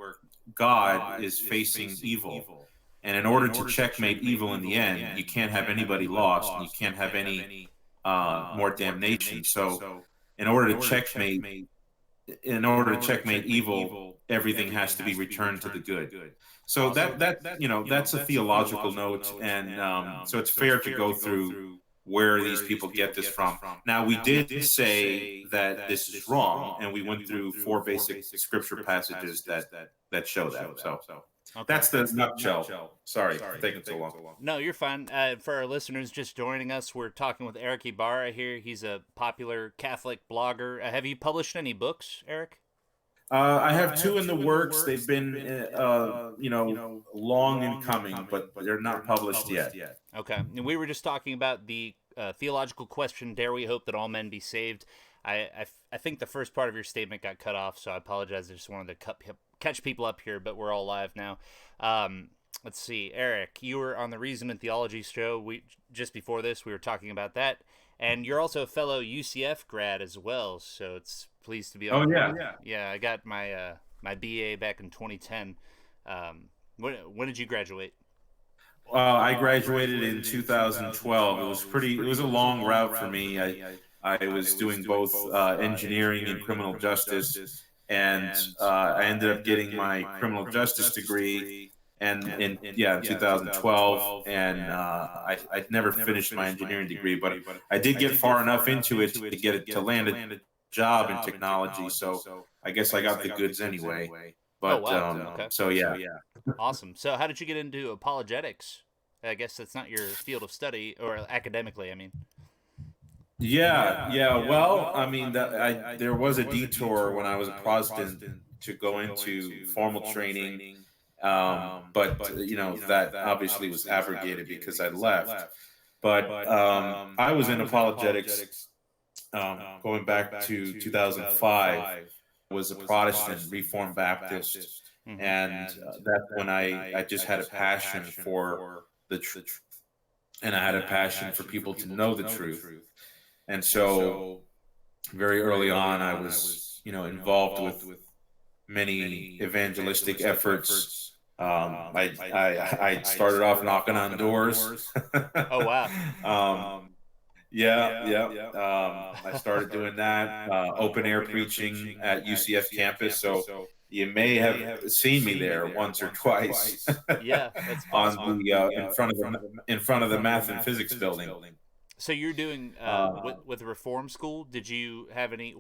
God is facing evil. And in order to checkmate evil in the end, you can't have anybody lost, and you can't have any more damnation. So in order to checkmate evil, everything has to be returned to the good. So that's a theological note, and so it's fair to go through where these people get this from. Now, we did say that this is wrong, and we went through 4 basic scripture passages that show that. So okay. That's the nutshell. Sorry for taking so long. No, you're fine. For our listeners just joining us, we're talking with Erick Ybarra here. He's a popular Catholic blogger. Have you published any books, Erick? I have 2 in the works. They've been, long in coming, but they're not published yet. Okay. And we were just talking about the theological question, dare we hope that all men be saved? I think the first part of your statement got cut off, so I apologize. I just wanted to catch people up here, but we're all live now. Let's see. Erick, you were on the Reason and Theology show. Just before this, we were talking about that. And you're also a fellow UCF grad as well, so it's pleased to be on. Oh, yeah. Yeah, I got my my BA back in 2010. When did you graduate? I graduated in 2012. It was a long route for me. I was doing both engineering and criminal justice, and I ended up getting my criminal justice degree in 2012, and I never finished my engineering degree, but I did get far enough into it to get it to land a job in technology. So I guess I got the goods anyway. But okay. So yeah. Awesome. So how did you get into apologetics? I guess that's not your field of study, or academically, I mean. Yeah. Well, I mean, there was a detour when I was a Protestant to go into formal training, but that obviously was abrogated because I left. But I was in apologetics going back to 2005. Was a Protestant Reformed Baptist, and that's when I just had a passion for the truth, and I had a passion for people to know the truth. And so very early on, I was, involved with many evangelistic efforts. I started off knocking on doors. Oh, wow. I started doing that, open air preaching at UCF campus. So you may have seen me there once or twice. Yeah, that's on the in front of the math and physics building. So you're doing with Reform School. Did you have any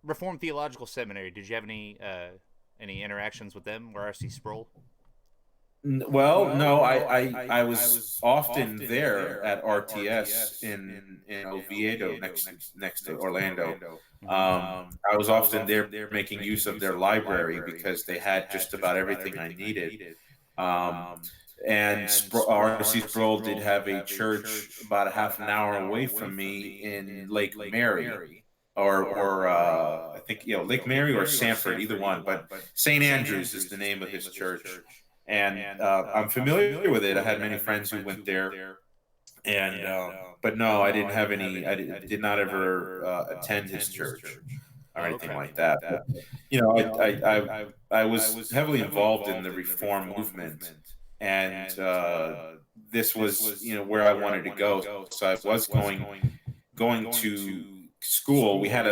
Reformed Theological Seminary? Did you have any interactions with them or R.C. Sproul? Well, no, I was often there at RTS in Oviedo, next to Orlando. I was often there making use of their library because they had just about everything I needed. And R.C. Sproul did have a church about a half an hour away from me in Lake Mary, or I think Lake Mary or Sanford, either one. But St. Andrews is the name of his church, and I'm familiar with it. I had many friends who went there, and but no, I didn't have any. I did not ever attend his church or anything like that. But, I was heavily involved in the Reform movement. And this was, where I wanted to go. So I was going to school. We had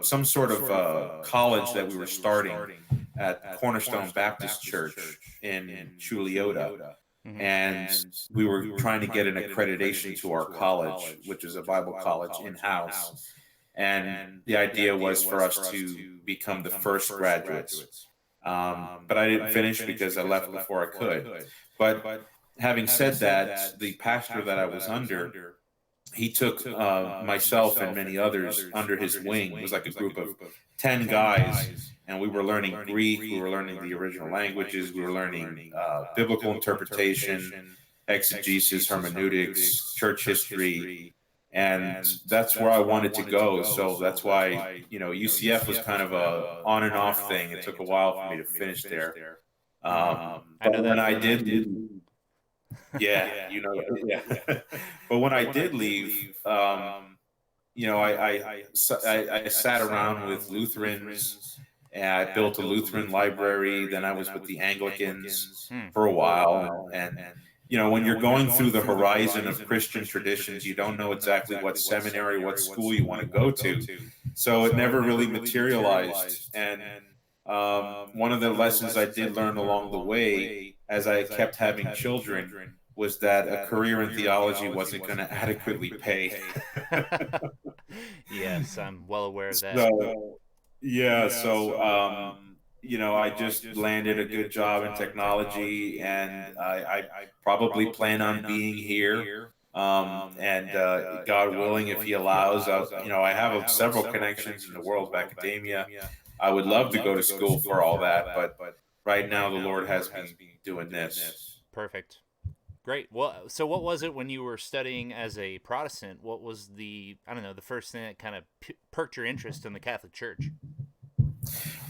some sort of college that we were starting at Cornerstone Baptist Church in Chuliota. and we were trying to get an accreditation to our college, which is a Bible college in-house. And the idea was for us to become the first graduates. But I didn't finish because I left before I could. But having said that, the pastor that I was under, he took myself and many others under his wing. It was like a group of 10 guys, and we were learning Greek, we were learning the original languages, we were learning biblical interpretation, exegesis, hermeneutics, church history, and that's where I wanted to go. So that's why, UCF was kind of a on and off thing. It took a while for me to finish there. But when I did leave, but when I did leave, I sat around with Lutherans, and I built a Lutheran library. Then I was with the Anglicans for a while, and when you're going through the horizon of Christian traditions, you don't know exactly what seminary, what school you want to go to. So it never really materialized. And one of the lessons I did learn along the way, as I kept having children, was that a career in theology wasn't going to adequately pay. Yes, I'm well aware of that. I just landed a good job in technology, and I probably plan on being here. God willing, if He allows, I have several connections in the world of academia. I would love to go to school for all that, but right now the Lord has me doing this. Perfect. Great. Well, so what was it when you were studying as a Protestant? What was the first thing that kind of perked your interest in the Catholic Church?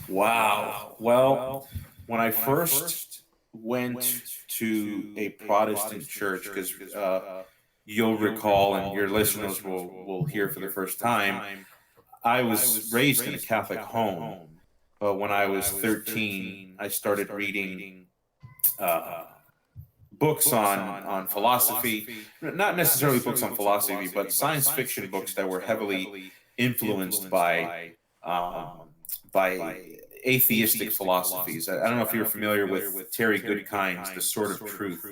Wow. Well, when I first went to a Protestant church, because you'll recall, and your listeners will hear for the first time, I was raised in a Catholic home. But when I was 13, I started reading books on philosophy, not necessarily books on philosophy, but science fiction books that were heavily influenced by atheistic philosophies. I don't know if you're familiar with Terry Goodkind's The Sword of Truth.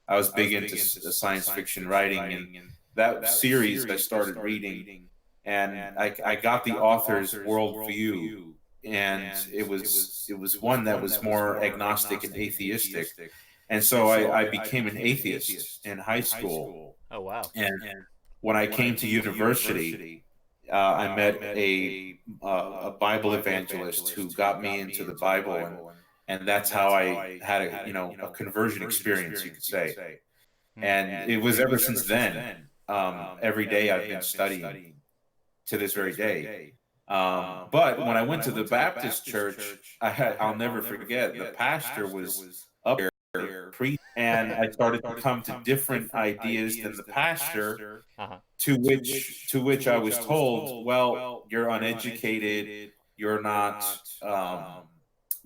I was big into science fiction writing, and that series I started reading, and I got the author's worldview, and it was one that was more agnostic and atheistic. And so I became an atheist in high school. Oh, wow. And when I came to university, I met a Bible evangelist who got me into the Bible, and that's how I had a conversion experience, you could say. And it was ever since then. Every day I've been studying to this very day. But when I went to the Baptist church, I'll never forget, the pastor was up there preaching, and I started to come to different ideas than the pastor, to which I was told, well, you're uneducated, you're not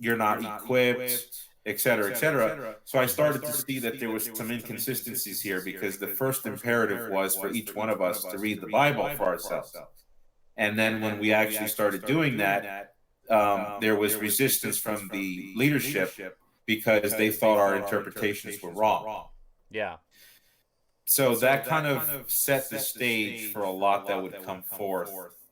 equipped, et cetera. So I started to see that there was some inconsistencies here, because the first imperative was for each one of us to read the Bible for ourselves. And then when we actually started doing that, there was resistance from the leadership, because they thought our interpretations were wrong. Yeah. So that kind of set the stage for a lot that would come forth,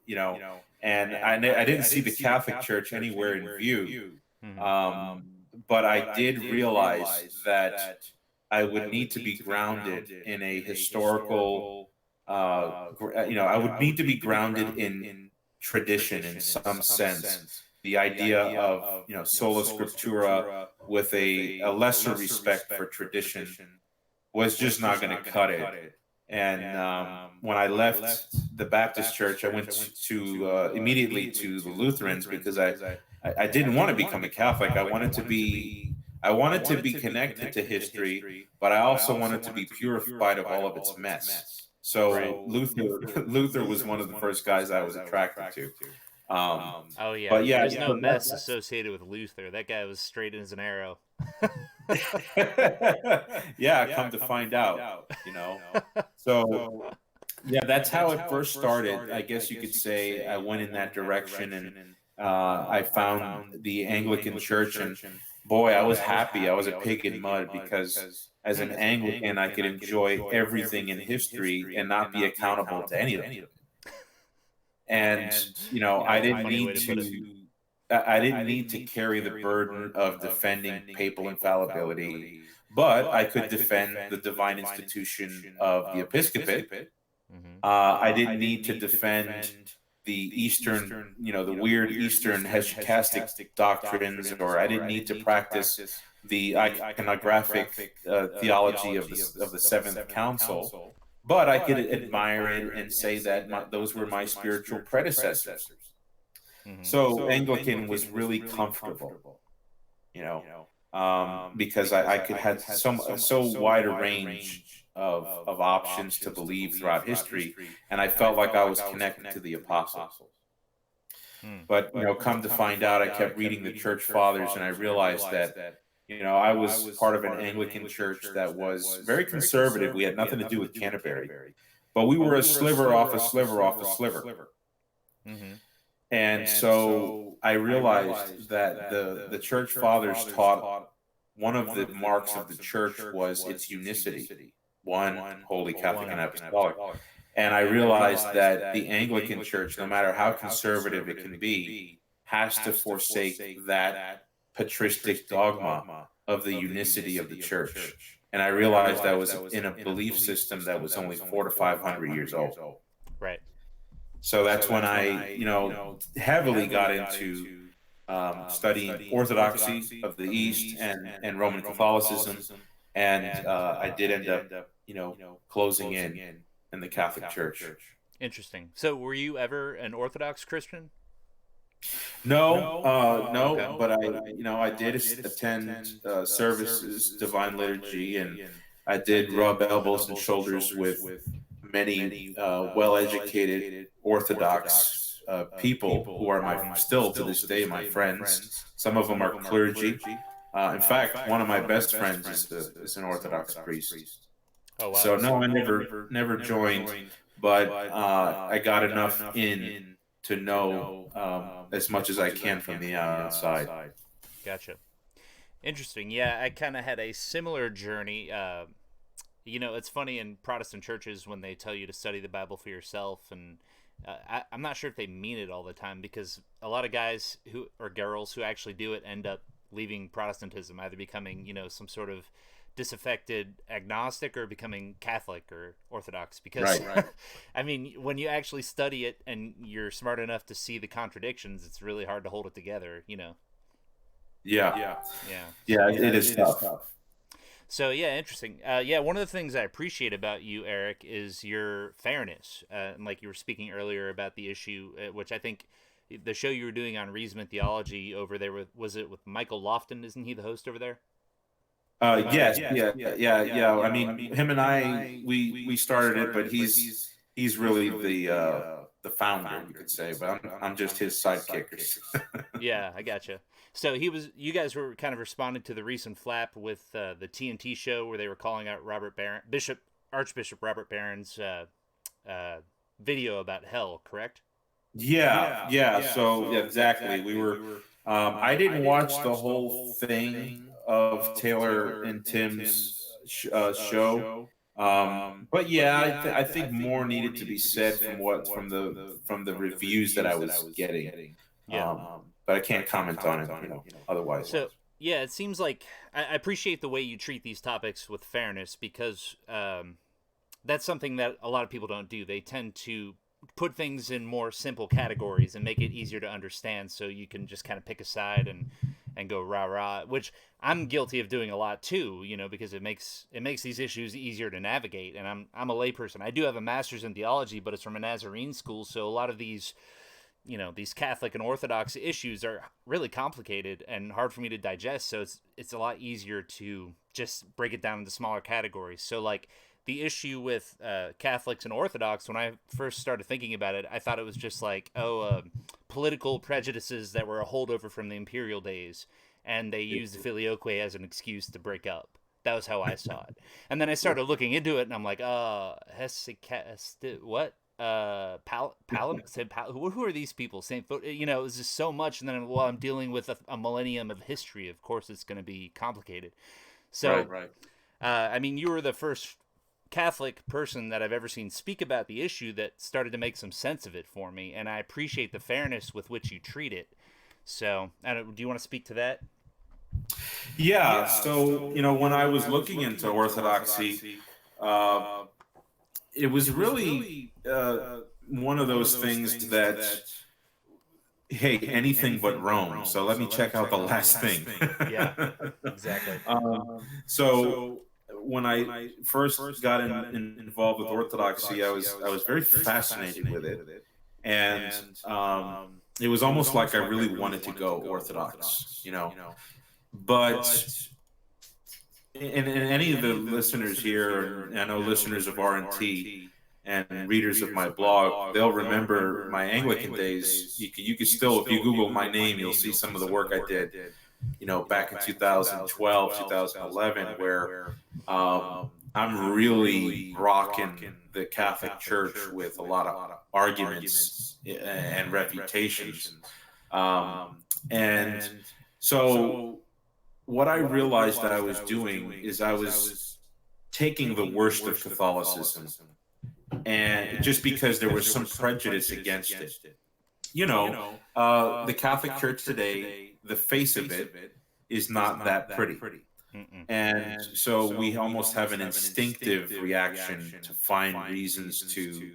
and I didn't see the Catholic Church anywhere in view. But I did realize that I would need to be grounded in a historical, I would need to be grounded in tradition in some sense. The idea of, sola scriptura with a lesser respect for tradition was just not going to cut it. And when I left the Baptist church, I went to immediately to the Lutherans, because I didn't want to become a Catholic. I wanted to be connected to history, but I also wanted to be purified of all of its mess. So Luther was one of the first guys I was attracted to. Oh yeah, but there's no mess associated with Luther. That guy was straight as an arrow. Come to find out, So yeah, that's how it first started. I guess you could say I went in that direction, and I found the Anglican Church, and boy, I was happy. I was a pig in mud because as an Anglican, I could enjoy everything in history and not be accountable to any of it. And I didn't need to. I didn't need to carry the burden of defending papal infallibility, but I could defend the divine institution of the episcopate. I didn't need to defend the Eastern, the weird Eastern hesychastic doctrines, or I didn't need to practice the iconographic theology of the Seventh Council, but I could admire it and say that those were my spiritual predecessors. So Anglican was really comfortable, because I could have so wide a range of options to believe throughout history, and I felt like I was connected to the apostles. But come to find out, I kept reading the church fathers, and I realized that I was part of an Anglican church that was very conservative. We had nothing to do with Canterbury, but we were a sliver off a sliver off a sliver. And so I realized that the church fathers taught one of the marks of the church was its unicity, one, holy, Catholic, and apostolic. And I realized that the Anglican church, no matter how conservative it can be, has to forsake that patristic dogma of the unicity of the church. And I realized I was in a belief system that was only 400 to 500 years old. Right. So that's when I, heavily got into studying Orthodoxy of the East and Roman Catholicism, and I did end up, closing in the Catholic Church. Interesting. So, were you ever an Orthodox Christian? No, but I did attend services, divine liturgy, and I did rub elbows and shoulders with many well-educated Orthodox people who are still to this day my friends. Some of them are clergy. In fact, one of my best friends is an Orthodox priest. Oh, wow. So no, I never joined, but I got enough in to know as much as I can from the outside. Gotcha. Interesting. Yeah, I kind of had a similar journey. It's funny in Protestant churches when they tell you to study the Bible for yourself, and I'm not sure if they mean it all the time, because a lot of guys or girls who actually do it end up leaving Protestantism, either becoming, some sort of disaffected agnostic or becoming Catholic or Orthodox, because right. I mean, when you actually study it and you're smart enough to see the contradictions, it's really hard to hold it together, Yeah, it is tough. So, yeah, interesting. One of the things I appreciate about you, Erick, is your fairness. And like you were speaking earlier about the issue, which I think the show you were doing on Reason Theology over there, was it with Michael Lofton? Isn't he the host over there? Yes. I mean, him and I, we started it, but he's really the founder, you could say, but I'm just his sidekick. Yeah, I gotcha. So you guys were kind of responding to the recent flap with the TNT show where they were calling out Archbishop Robert Barron's video about hell, correct? Yeah. So exactly. We were. I didn't watch the whole thing of Taylor and Tim's show. But yeah, I think more needed to be said from the reviews that I was getting. But I can't comment on it, otherwise. So yeah, it seems like I appreciate the way you treat these topics with fairness, because that's something that a lot of people don't do. They tend to put things in more simple categories and make it easier to understand, so you can just kind of pick a side and go rah rah, which I'm guilty of doing a lot too, because it makes these issues easier to navigate. And I'm a layperson. I do have a master's in theology, but it's from a Nazarene school, so a lot of these these Catholic and Orthodox issues are really complicated and hard for me to digest. So it's a lot easier to just break it down into smaller categories. So like the issue with Catholics and Orthodox, when I first started thinking about it, I thought it was just like, political prejudices that were a holdover from the imperial days, and they used the filioque as an excuse to break up. That was how I saw it. And then I started looking into it, and I'm like, what? who are these people? You know, it was just so much, and then I'm dealing with a millennium of history. Of course, it's going to be complicated. So, Right. I mean, you were the first Catholic person that I've ever seen speak about the issue that started to make some sense of it for me, and I appreciate the fairness with which you treat it. So, do you want to speak to that? Yeah. So, when I was looking into Orthodoxy, it was really one of those things that, hey, anything but Rome. So let me check out the last thing. Yeah, exactly. So when I first got involved with Orthodoxy, I was very fascinated with it, and it was almost like I really wanted to go Orthodox, But and any of the listeners here, and I know listeners of RNT and readers of my blog, they'll remember my Anglican days. You could still, if you Google my name, you'll see some of the work I did, back in 2012, 2011, where I'm really rocking the Catholic Church with a lot of arguments and refutations. And so what I realized that I was doing is I was taking the worst of Catholicism, and just because there was some prejudice against it. The Catholic Church today, the face of it is not that pretty. And so we almost have an instinctive reaction to find reasons to,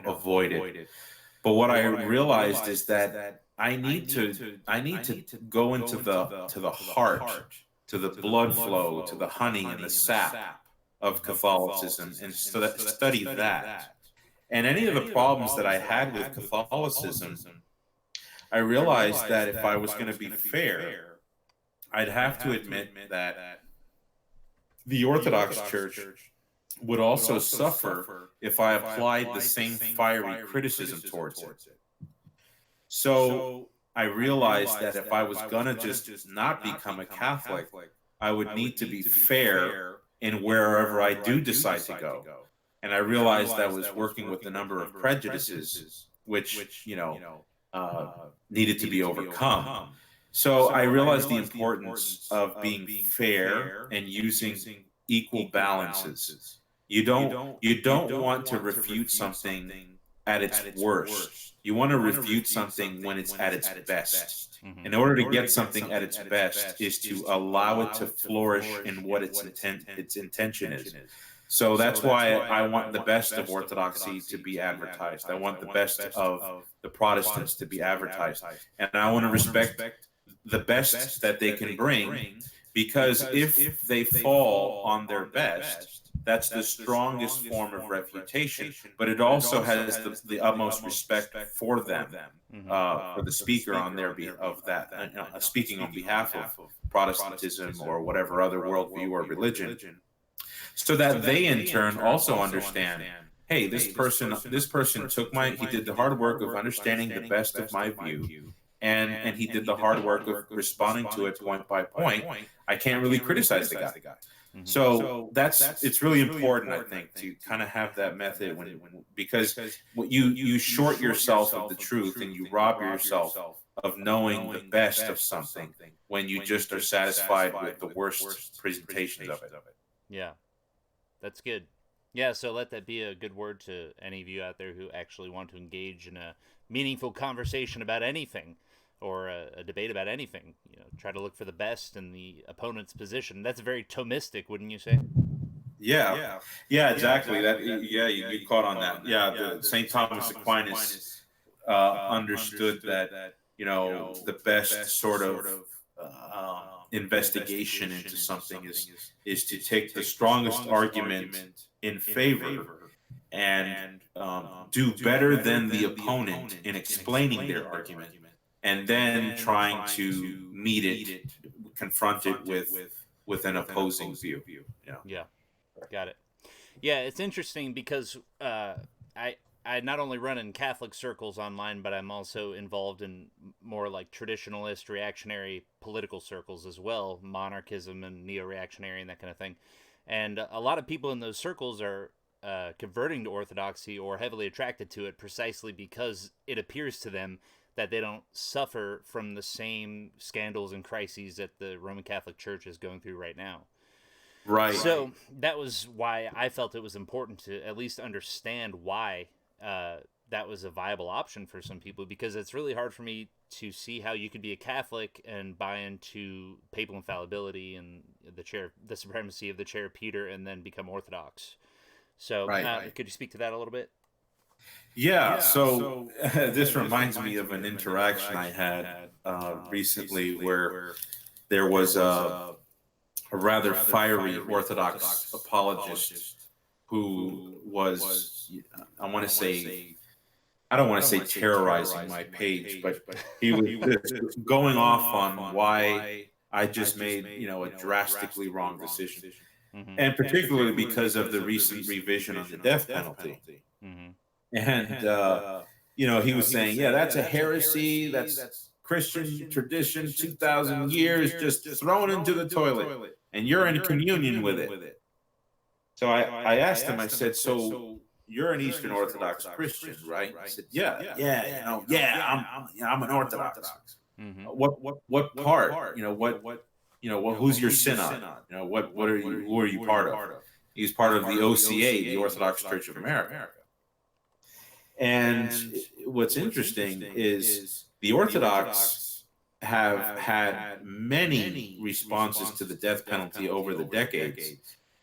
avoid it. But what I realized is that I need to go into the heart, to the blood flow, to the honey and the sap of Catholicism, and study that. And any of the problems that I had with Catholicism, I realized that if I was going to be fair, I'd have to admit that the Orthodox Church would also suffer if I applied the same fiery criticism towards it. So I realized that if I was going to just not become a Catholic, I would need to be fair in wherever I do decide to go. And I realized I was working with a number of prejudices, which, needed to be overcome. So I realized the importance of being fair and using equal balances. You don't want to refute something at its worst. You want to refute something when it's at its best. In order to get something at its best is to allow it to flourish in what its intention is. So that's why I want the best of Orthodoxy to be advertised. I want the best of the Protestants to be advertised. And I want to respect the best that they can bring, because if they fall on their best, that's the strongest form of refutation, but it also has the utmost respect for them, for the speaker on their of that, speaking on behalf of Protestantism or whatever other worldview or religion, so that they in turn also understand, hey, this person took he did the hard work of understanding the best of my view, and he did the hard work of responding to it point by point. I can't really criticize the guy. So it's really important, I think, to kind of have that method because you short yourself of the truth and you rob yourself of knowing the best of something when you just are satisfied with the worst presentations of it. Yeah, that's good. Yeah, so let that be a good word to any of you out there who actually want to engage in a meaningful conversation about anything, or a debate about anything. Try to look for the best in the opponent's position. That's very Thomistic, wouldn't you say? Yeah, exactly. You caught on that. Yeah, St. Thomas Aquinas understood that the best sort of investigation into something is to take the strongest argument in favor and do better than the opponent in explaining their argument, and then trying to meet it, confront it with an opposing view. Yeah, got it. Yeah, it's interesting because I not only run in Catholic circles online, but I'm also involved in more like traditionalist, reactionary political circles as well, monarchism and neo-reactionary and that kind of thing. And a lot of people in those circles are converting to Orthodoxy or heavily attracted to it precisely because it appears to them that they don't suffer from the same scandals and crises that the Roman Catholic Church is going through right now. Right. So that was why I felt it was important to at least understand why that was a viable option for some people, because it's really hard for me to see how you could be a Catholic and buy into papal infallibility and the supremacy of the chair of Peter and then become Orthodox. So could you speak to that a little bit? Yeah, so this reminds me of an interaction I had recently where there was a rather fiery Orthodox apologist who was, I don't want to say terrorizing my page, but he was just going off on why I just made, a drastically wrong decision. Mm-hmm. And particularly because of the recent revision on the death penalty. Mm-hmm. And, he was saying, yeah, that's a heresy. That's Christian tradition, 2,000 years, just thrown into the toilet. And you're in communion with it. So I asked him, I said, so you're an Eastern Orthodox Christian, right? I said, I'm an Orthodox. Mm-hmm. What part? Who's your synod? Who are you part of? He's part of the OCA, the Orthodox Church of America. And what's interesting is the Orthodox have had many responses to the death penalty over the decades,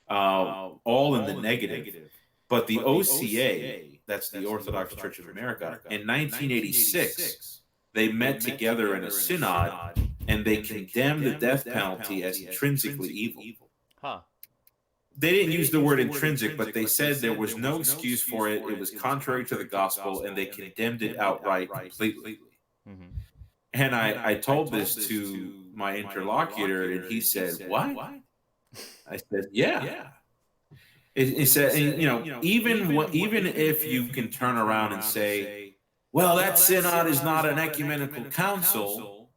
all in the negative. But the OCA, that's the Orthodox Church of America, in 1986, they met together in a synod and they condemned the death penalty as intrinsically evil. Huh. They didn't use the word intrinsic, but they said there was no excuse for it. It was contrary to the gospel, and they condemned it outright completely. Mm-hmm. And I told this to my interlocutor, and he said, "What?" I said, "Yeah." He said, even if you can turn around and say, "Well, that synod is not an ecumenical council,"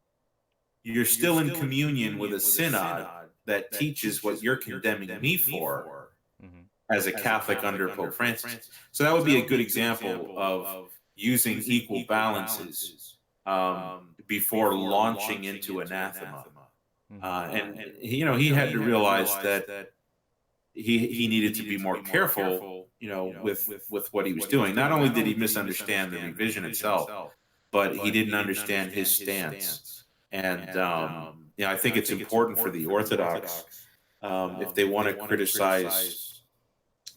you're still in communion with a synod that teaches what you're condemning me for as a Catholic under Pope Francis. So that would be a good example of using equal balances before launching into anathema. And he had to realize that he needed to be more careful, with what he was doing. Not only did he misunderstand the revision itself, but he didn't understand his stance. And I think it's important for the Orthodox, if they want to criticize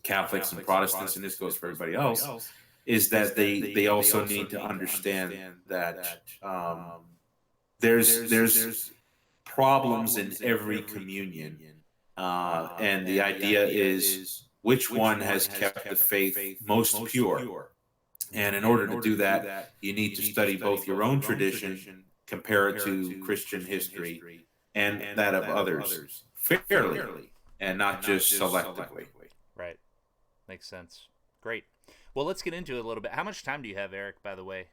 Catholics and Protestants, and this goes for everybody else, is that they also need to understand that there's problems in every communion, and the idea is which one has kept the faith most pure. And in order to do that, you need to study both your own tradition, compare it to Christian history, and that of others fairly, and not just selectively. Right. Makes sense. Great. Well, let's get into it a little bit. How much time do you have, Eric, by the way?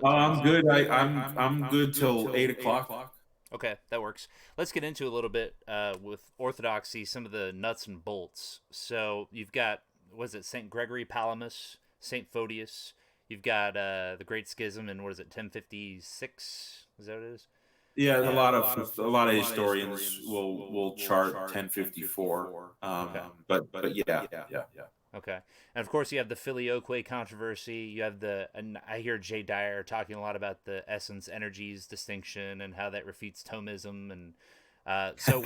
I'm good. I'm good till 8 o'clock. Okay, that works. Let's get into a little bit with Orthodoxy, some of the nuts and bolts. So you've got, St. Gregory Palamas, St. Photius. You've got the Great Schism in, 1056? Is that what it is? Yeah, a lot of historians will chart 1054. Okay. But yeah. Okay. And of course you have the Filioque controversy. You have and I hear Jay Dyer talking a lot about the essence energies distinction and how that refutes Thomism. And so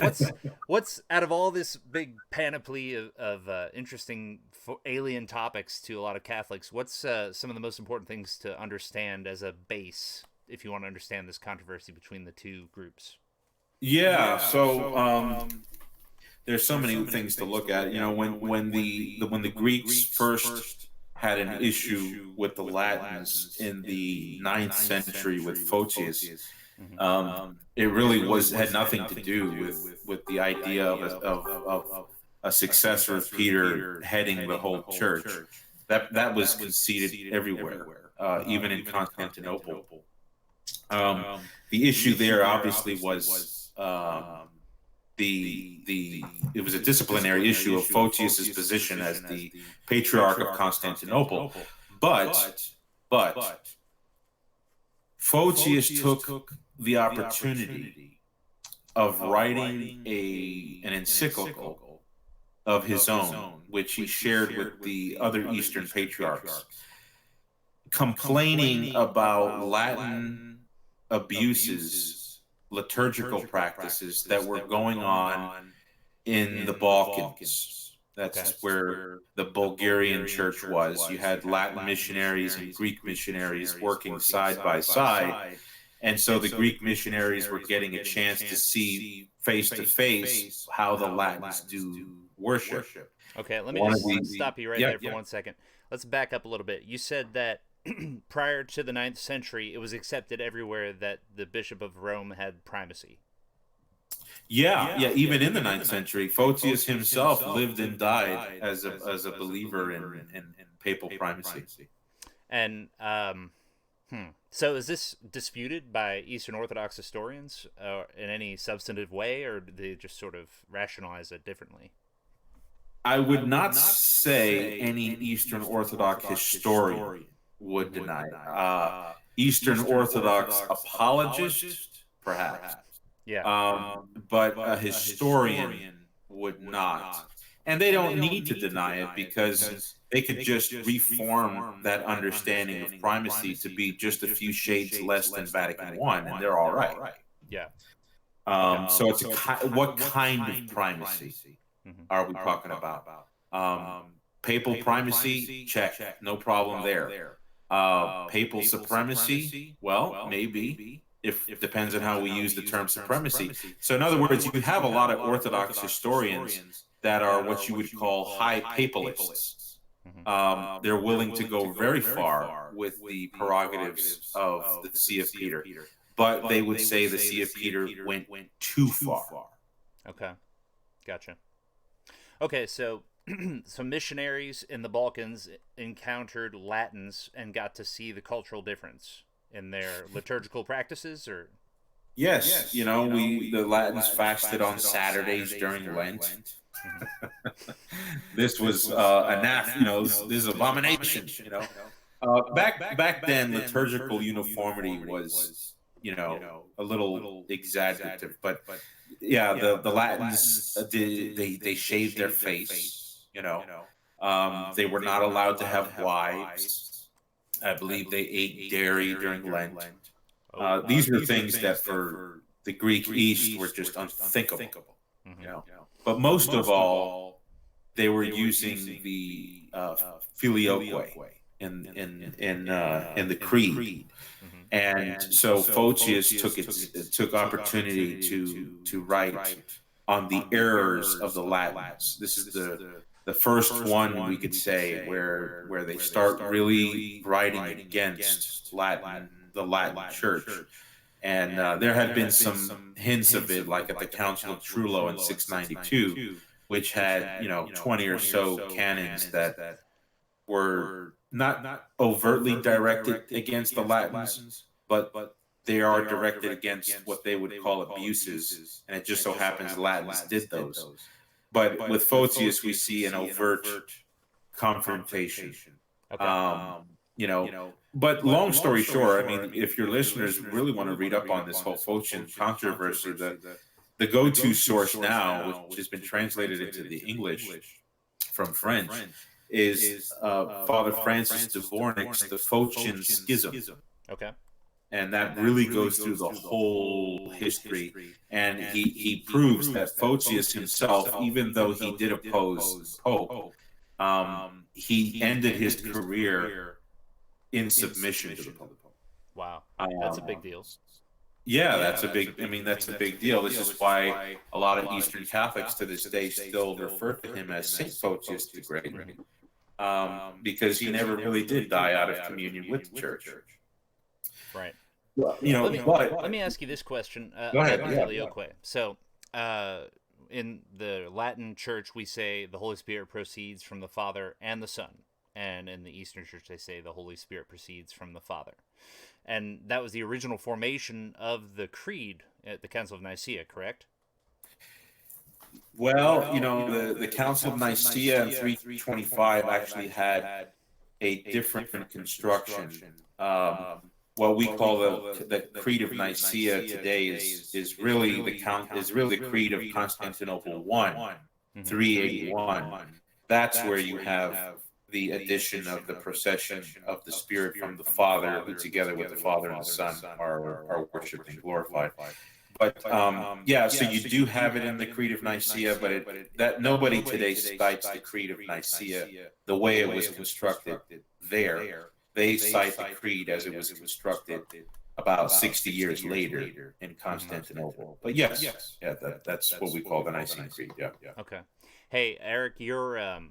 what's out of all this big panoply of interesting alien topics to a lot of Catholics, what's some of the most important things to understand as a base if you want to understand this controversy between the two groups? Yeah. So there's so many things to look at. When the Greeks first had an issue with the Latins in the 9th century with Photius, it really had nothing to do with the idea of a successor of Peter heading the whole church. That was conceded everywhere, even in Constantinople. The issue there obviously was it was a disciplinary issue of Photius's position as the Patriarch of Constantinople, but Photius took the opportunity of writing an encyclical of his own, which he shared with the other Eastern patriarchs, complaining about Latin abuses, liturgical practices that were going on in the Balkans. That's where the Bulgarian church was. You had Latin missionaries and Greek missionaries working side by side. And so the Greek missionaries were getting a chance to see face to face how the Latins do worship. Okay, let me just stop you right there for 1 second. Let's back up a little bit. You said that prior to the 9th century, it was accepted everywhere that the Bishop of Rome had primacy. Yeah, even in the 9th century, Photius himself lived and died as a believer in papal primacy. And so is this disputed by Eastern Orthodox historians in any substantive way, or do they just sort of rationalize it differently? I would not say any Eastern Orthodox historian would deny it. Eastern Orthodox apologist, perhaps. Yeah. But a historian would not. And they don't need to deny it because they could just reform that understanding of primacy to be just a few shades less than Vatican I, and they're all right. Yeah. So it's what kind of primacy are we talking about? Papal primacy, check, no problem there. Papal supremacy, well, maybe. If it depends on how we use the term supremacy. So in other words, you have a lot of Orthodox historians that are what you would call high papalists. They're willing to go very far with the prerogatives of the See of Peter, but they would say the See of Peter went too far. Okay, gotcha. Okay, so some missionaries in the Balkans encountered Latins and got to see the cultural difference in their liturgical practices, or? Yes, the Latins fasted on Saturdays during Lent. This was this is abomination. Back then, liturgical uniformity was a little exaggerative, but yeah, the Latins they shaved their face. They were not allowed to have wives. I believe they ate dairy during Lent. These were things that for the Greek East were just unthinkable. But most of all, they were using the filioque in the creed, and so Photius took opportunity to write on the errors of the Latins. This is the first one, we could say, where they start really writing against the Latin Church. And there had been some hints of it, like at the Council of Trullo in 692, which had 20 or so canons that were not overtly directed against the Latins, but they are directed against what they would call abuses. And it just so happens Latins did those. But with Photius, we see an overt confrontation. Okay. But long story short, I mean, if your listeners really want to read up on this whole Photian controversy, the go-to source now, which has been translated into the English from French, is Father Francis de Vornik's The Photian Schism. Okay. And that really goes through the whole history. And he proves that Photius himself, even though he did oppose Pope, he ended his career in submission to the Pope. Wow. That's a big deal. Yeah, that's a big deal. This is why a lot of Eastern Catholics to this day still refer to him as Saint Photius the Great, because he never really did die out of communion with the Church. Right. Let me ask you this question. Go ahead. So, in the Latin Church, we say the Holy Spirit proceeds from the Father and the Son. And in the Eastern Church, they say the Holy Spirit proceeds from the Father. And that was the original formation of the Creed at the Council of Nicaea, correct? Well, the Council of Nicaea in 325 actually had a different construction. What we call the Creed of Nicaea today is really the Creed of Constantinople I, 381. That's where you have the addition of the procession of the Spirit from the Father, who together with the Father and the Son are worshipped and glorified. But so you do have it in the Creed of Nicaea, but that nobody today cites the Creed of Nicaea the way it was constructed there. They cite the Creed as it was constructed about 60 years later in Constantinople. But yes, that's what we call the Nicene Creed. Yeah. Okay. Hey, Eric, your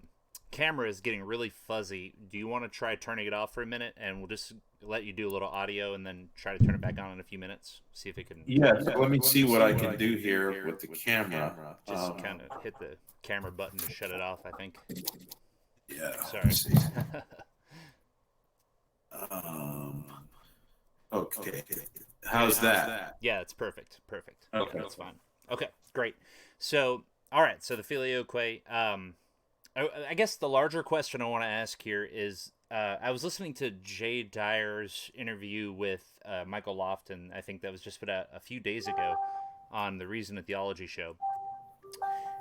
camera is getting really fuzzy. Do you want to try turning it off for a minute, and we'll just let you do a little audio and then try to turn it back on in a few minutes? See if it can. Yes. Let me see what I can do here with the camera. Just kind of hit the camera button to shut it off, I think. Yeah. Sorry. Okay. How's that? Yeah, it's perfect. Perfect. Okay. Yeah, that's fine. Okay, great. So, all right. So the filioque. I guess the larger question I want to ask here is, I was listening to Jay Dyer's interview with Michael Lofton. I think that was just put out a few days ago on the Reason and Theology show.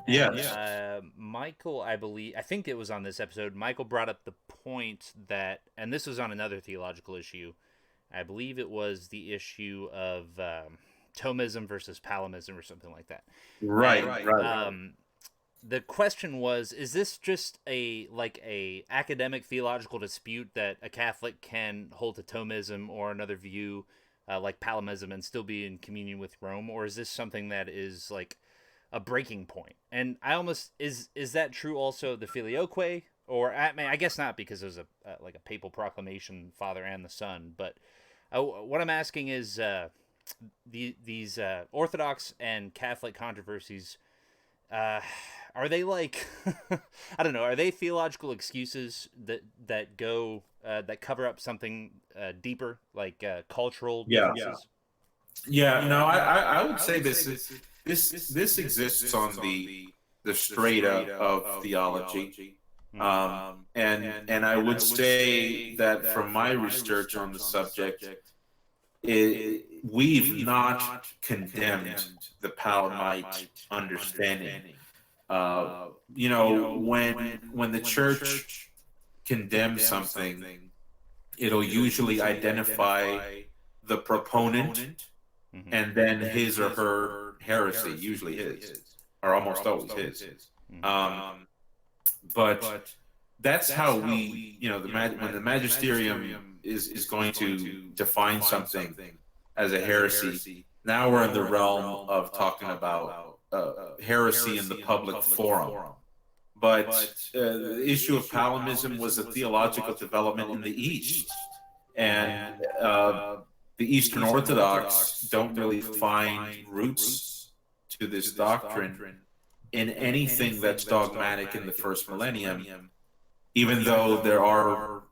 Yeah. Michael, I think it was on this episode, Michael brought up the point that, and this was on another theological issue, I believe it was the issue of Thomism versus Palimism or something like that. Right. The question was, is this just a academic theological dispute that a Catholic can hold to Thomism or another view like Palimism and still be in communion with Rome, or is this something that is like a breaking point? And I almost is that true also of the filioque? Or I guess not, because there's a papal proclamation, Father and the Son. But what I'm asking is these Orthodox and Catholic controversies. Are they like I don't know? Are they theological excuses that go that cover up something deeper, like cultural differences? Yeah. No, I would say this exists on the strata of theology. And I would say that from my research on the subject, we've not condemned the Palamite understanding. When the church condemns something, it'll usually identify the proponent and then his or her heresy, usually his, or almost always his. But that's how we, when the magisterium is going to define something as a heresy, now we're in the realm of talking about heresy in the public forum. But the issue of Palimism was a theological development in the East. And the Eastern Orthodox don't really find roots to this doctrine in anything that's dogmatic in the first millennium, even though there are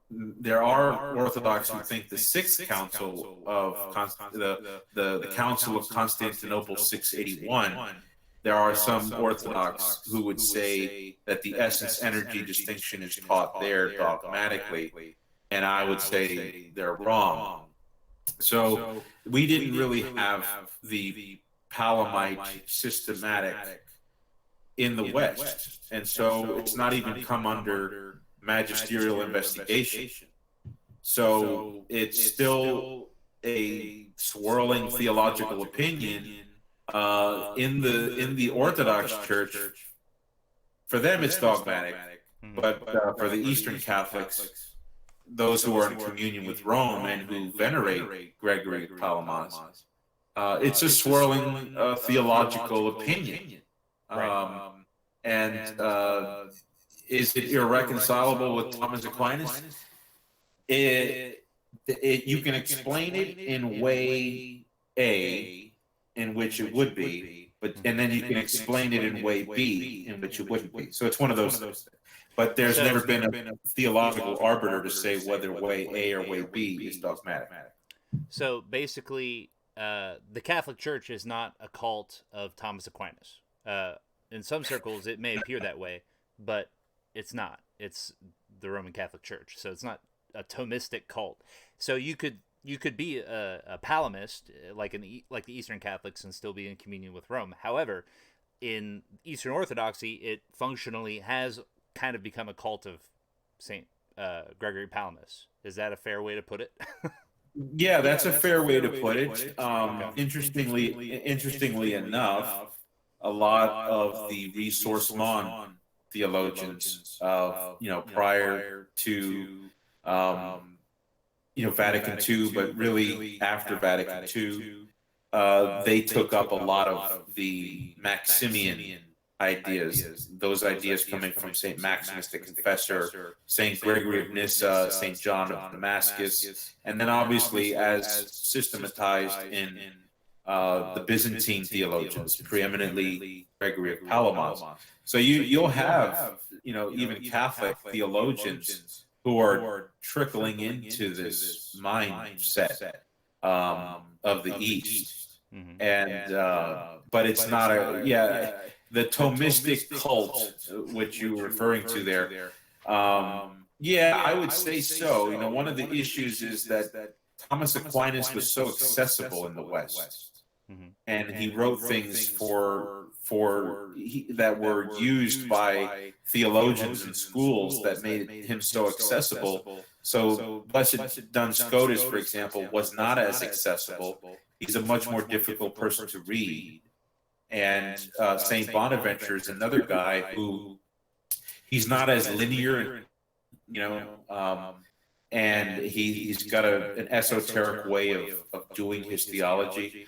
Orthodox who think the Sixth Council of the Council of Constantinople 681. There are some Orthodox who would say that the essence-energy distinction is taught there dogmatically, and I would say they're wrong. So we didn't really have the Palamite systematic in the West, and so it's not even come under magisterial investigation. So it's still a swirling theological opinion in the Orthodox Church. For them, it's dogmatic, but for the Eastern Catholics, those who are in communion with Rome and who venerate Gregory Palamas, it's a swirling theological opinion. Is it irreconcilable with Thomas Aquinas? You can explain it in way A, in which it would be, and then you can explain it in way B, in which it wouldn't be. So it's one of those. But there's never been a theological arbiter to say whether way A or way B is dogmatic. So basically, the Catholic Church is not a cult of Thomas Aquinas. in some circles it may appear that way, but it's not. It's the Roman Catholic Church, so it's not a Thomistic cult. So you could be a Palimist like the Eastern Catholics and still be in communion with Rome. However, in Eastern Orthodoxy, it functionally has kind of become a cult of Saint Gregory Palamas. Is that a fair way to put it? Yeah, that's a fair way to put it. Interestingly enough, a lot of the ressourcement theologians, prior to, Vatican II, but really after Vatican II, they took up a lot of the Maximian ideas, those ideas coming from St. Maximus the Confessor, St. Gregory of Nyssa, St. John of Damascus, and then obviously as systematized in the Byzantine theologians, preeminently Gregory of Palamas. So you'll have, even Catholic theologians who are trickling into this mindset of the East. Mm-hmm. And but it's not the Thomistic cult, which you were referring to there. I would say so. One of the issues is that Thomas Aquinas was so accessible in the West, mm-hmm. and he wrote things that were used by theologians in schools that made him so accessible. So Blessed Duns Scotus, for example, was not as accessible. He's a much more difficult person to read. And Saint Bonaventure is another guy who he's not as linear, and he's got an esoteric way of doing his theology.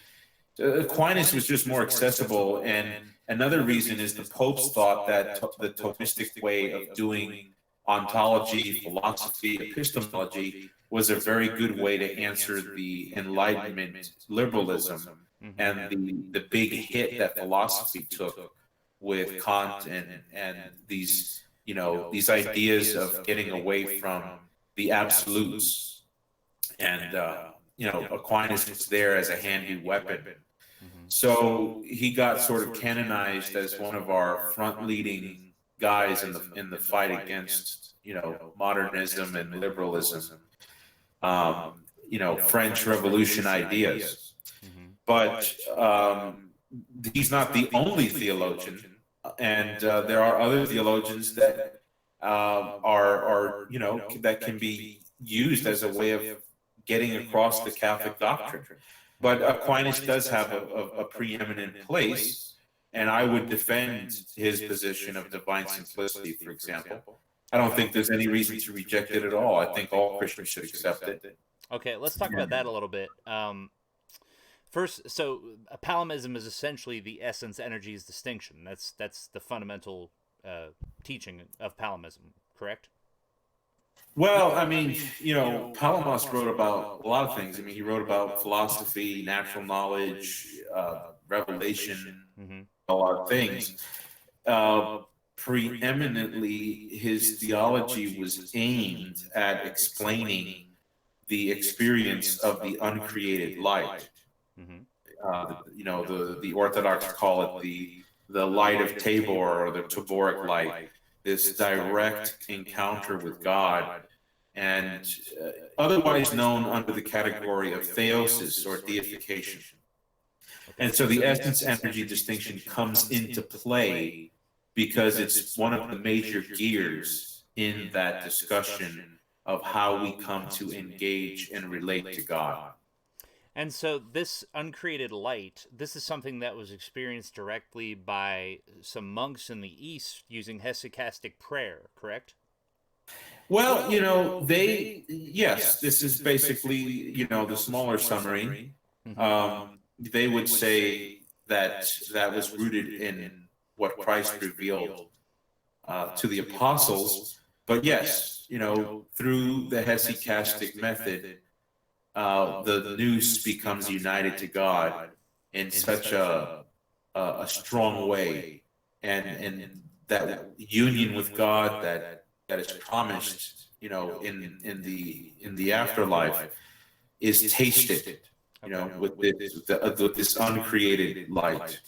Aquinas was just more accessible, and another reason is the popes thought that the Thomistic way of doing ontology, philosophy, epistemology was a very good way to answer the Enlightenment liberalism. Mm-hmm. And the big hit that philosophy took with Kant and these these ideas of getting away from the absolutes, and Aquinas was there as a handy weapon. Mm-hmm. So he got sort of canonized as one of our front leading guys in the fight against modernism and liberalism, French Revolution ideas. But he's not the only theologian, and there are other theologians that are that can be used as a way of getting across the Catholic doctrine. But Aquinas does have a preeminent place, and I would defend his position of divine simplicity, for example. I don't think there's any reason to reject it at all. I think all Christians should accept it. Okay, let's talk about that a little bit. First, so Palamism is essentially the essence energies distinction. That's the fundamental teaching of Palamism, correct? Well, Palamas wrote about a lot of things. He wrote about philosophy, natural knowledge, revelation, mm-hmm. a lot of things. Preeminently, his theology was aimed at explaining the experience of the uncreated light. Mm-hmm. The Orthodox call it the light of Tabor, or the Taboric light, this direct encounter with God, and otherwise known under the category of theosis, or deification. And so the essence energy distinction comes into play because it's one of the major gears in that discussion of how we come to engage and relate to God. And so this uncreated light, this is something that was experienced directly by some monks in the East using hesychastic prayer, correct? Well, yes, this is basically, the smaller summary. Mm-hmm. They would say that was rooted in what Christ revealed to the apostles. But yes, through the hesychastic method, the nous becomes united to God in such a strong way, and that union with God that is promised, in the afterlife, is tasted, with this uncreated light.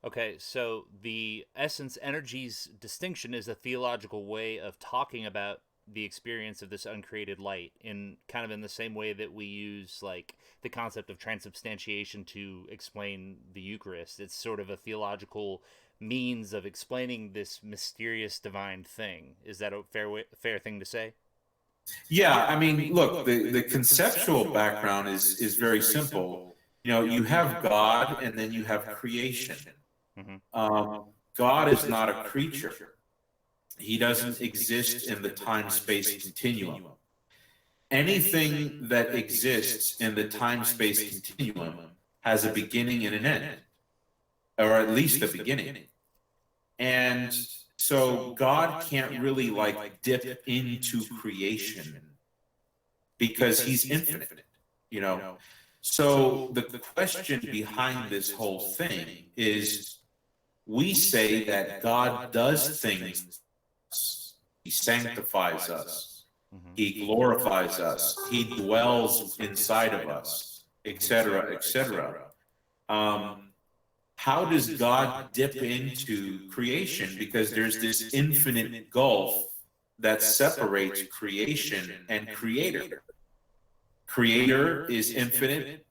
Okay, so the essence energies distinction is a theological way of talking about the experience of this uncreated light in kind of in the same way that we use like the concept of transubstantiation to explain the Eucharist. It's sort of a theological means of explaining this mysterious divine thing. Is that a fair thing to say? Yeah, I mean, look, the conceptual background is very simple. You know, you have God and then you have creation. God is not a creature. He doesn't exist in the time-space continuum. Anything that exists in the time-space continuum has a beginning and an end, or at least a beginning. And so God can't really like dip into creation because he's infinite, you know. So the question behind this whole thing is, we say that God does things. He sanctifies us. He glorifies us. He dwells inside of us, etc., etc. How does God dip into creation? Because there's this infinite gulf that separates creation and creator. Creator is infinite.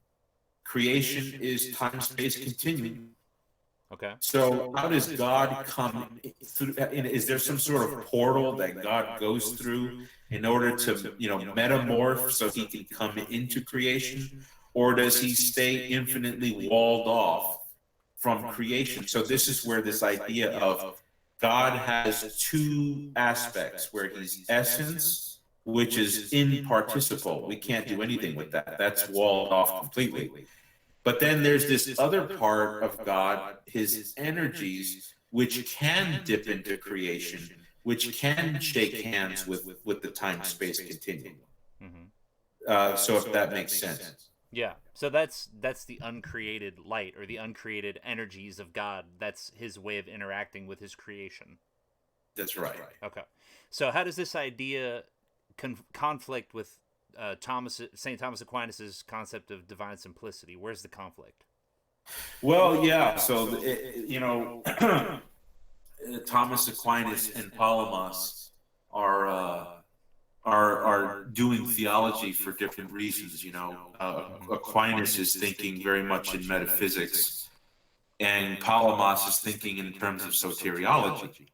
Creation is time-space continuum. Okay. So how does God come through? Is there some sort of portal that God goes through in order to, you know, metamorph so he can come into creation? Or does he stay infinitely walled off from creation? So this is where this idea of God has two aspects, where he's essence, which is imparticiple. We can't do anything with that. That's walled off completely. But then there's this other part of God, his energies, which can dip into creation, which can shake hands with the time-space continuum. So if that makes sense. Yeah. So that's the uncreated light, or the uncreated energies of God. That's his way of interacting with his creation. That's right. Okay. So how does this idea conflict with St. Thomas Aquinas' concept of divine simplicity? Where's the conflict? Well, yeah. So, you know, Thomas Aquinas and Palamas are doing theology for different reasons. You know, Aquinas is thinking very much in metaphysics, and Palamas is thinking in terms of soteriology.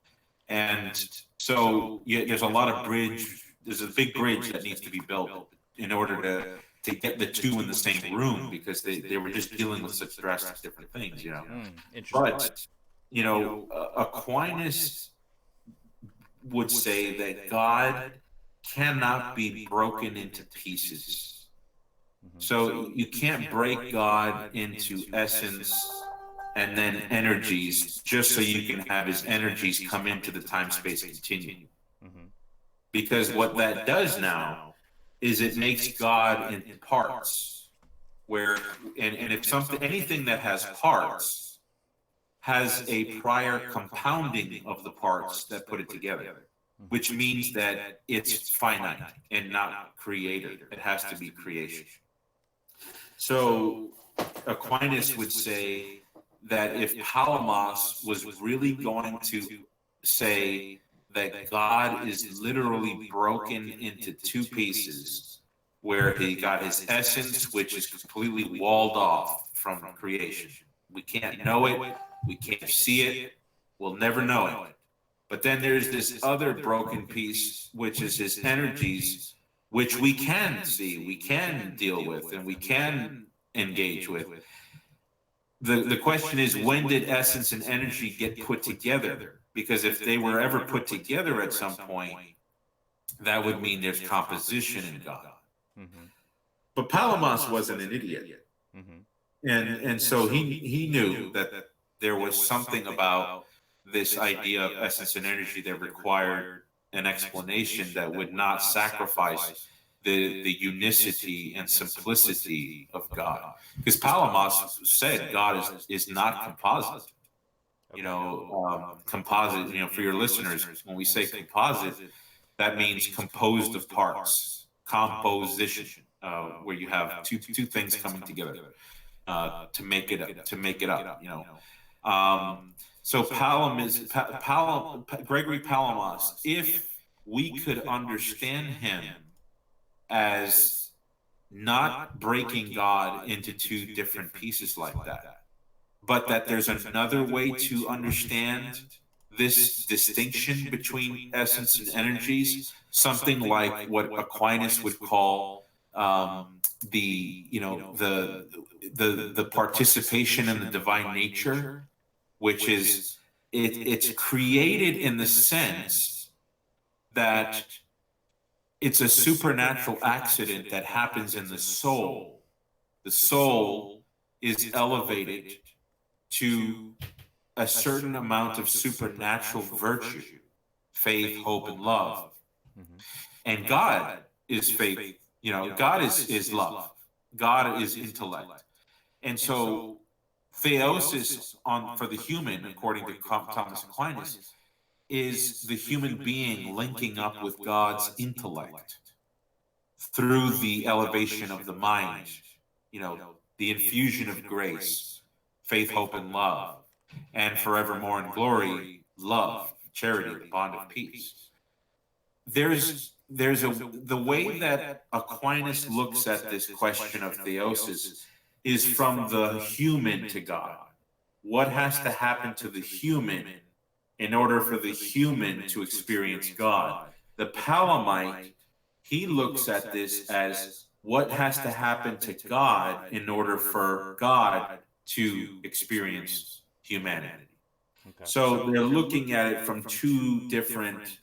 And so there's a lot of there's a big bridge that needs to be built in order to get the two in the same room, because they were just dealing with such drastic different things, you know. But, you know, Aquinas would say that God cannot be broken into pieces. So you can't break God into essence and then energies just so you can have his energies come into the time-space continuum. Because what that does now is it makes God in parts, where and if anything that has parts has a prior compounding of the parts that put it together, which means that it's finite and not created. It has to be creation. So Aquinas would say that if Palamas was really going to say that God is literally broken into two pieces, where he got his essence, which is completely walled off from creation. We can't know it. We can't see it. We'll never know it. But then there's this other broken piece, which is his energies, which we can see, we can deal with, and we can engage with. The question is, when did essence and energy get put together? Because if they were ever put together at some point, that would mean there's composition in God. But Palamas wasn't an idiot. And so he knew that there was something about this idea of essence and energy that required an explanation that would not sacrifice the unicity and simplicity of God. Because Palamas said God is not composite. You know, composite, you know, for your listeners, when we say composite, that means composed of parts, composition, where you have two things coming together to make it up, you know. So Gregory Palamas, if we could understand him as not breaking God into two different pieces like that, but that there's another way to understand this distinction between essence and energies, something like what Aquinas would call the participation in the divine nature, which is it's created in the sense that it's a supernatural accident that happens in the soul. The soul is elevated to a certain amount of supernatural virtue, faith, hope, and love. And God is faith. God is love. God is intellect. And so theosis for the human, according to Thomas Aquinas, is the human being linking up with God's intellect through the elevation of the mind, the infusion of grace, faith, hope, and love, and forevermore in glory, love, charity, the bond of peace. The way that Aquinas looks at this question of theosis is from the human to God. What has to happen to the human in order for the human to experience God? The Palamite, he looks at this as what has to happen to God in order for God to experience humanity. Okay. So they're looking at it from two different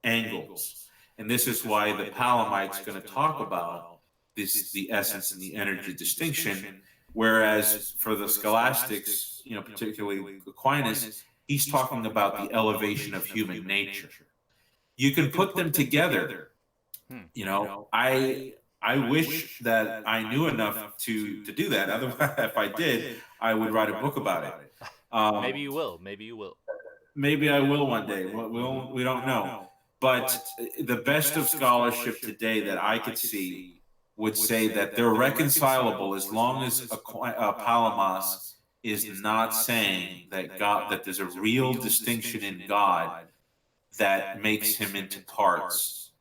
angles. And this is why the Palamite's going to talk about the essence and the energy distinction, whereas for the scholastics, particularly Aquinas, he's talking about the elevation of human nature. You can put them together. I wish that I knew enough to do that. Otherwise, if I did, I would write a book about it. Maybe you will. Maybe I will one day. We don't know. But the best of scholarship today that I could see would say that they're reconcilable as long as Palamas is not saying that there's a real distinction in God that makes him into parts,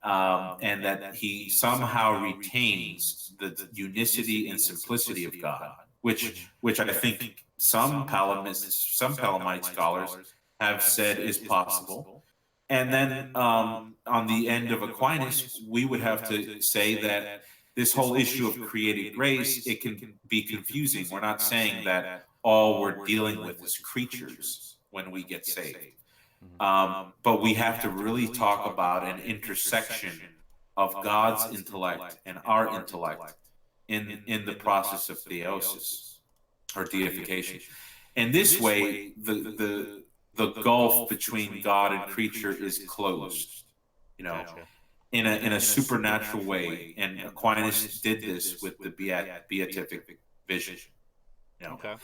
and that he somehow retains the unicity and simplicity of God, which I think some Palamite scholars have said is possible. And then on the end of Aquinas, we would have to say that this whole issue of created grace, it can be confusing. We're not saying that all we're dealing with is creatures when we get saved. But we have to really talk about an intersection of God's intellect and our intellect in the process of theosis or deification. And this way, the gulf between God and creature is closed, in a supernatural way. And Aquinas did this with the beatific vision. Okay.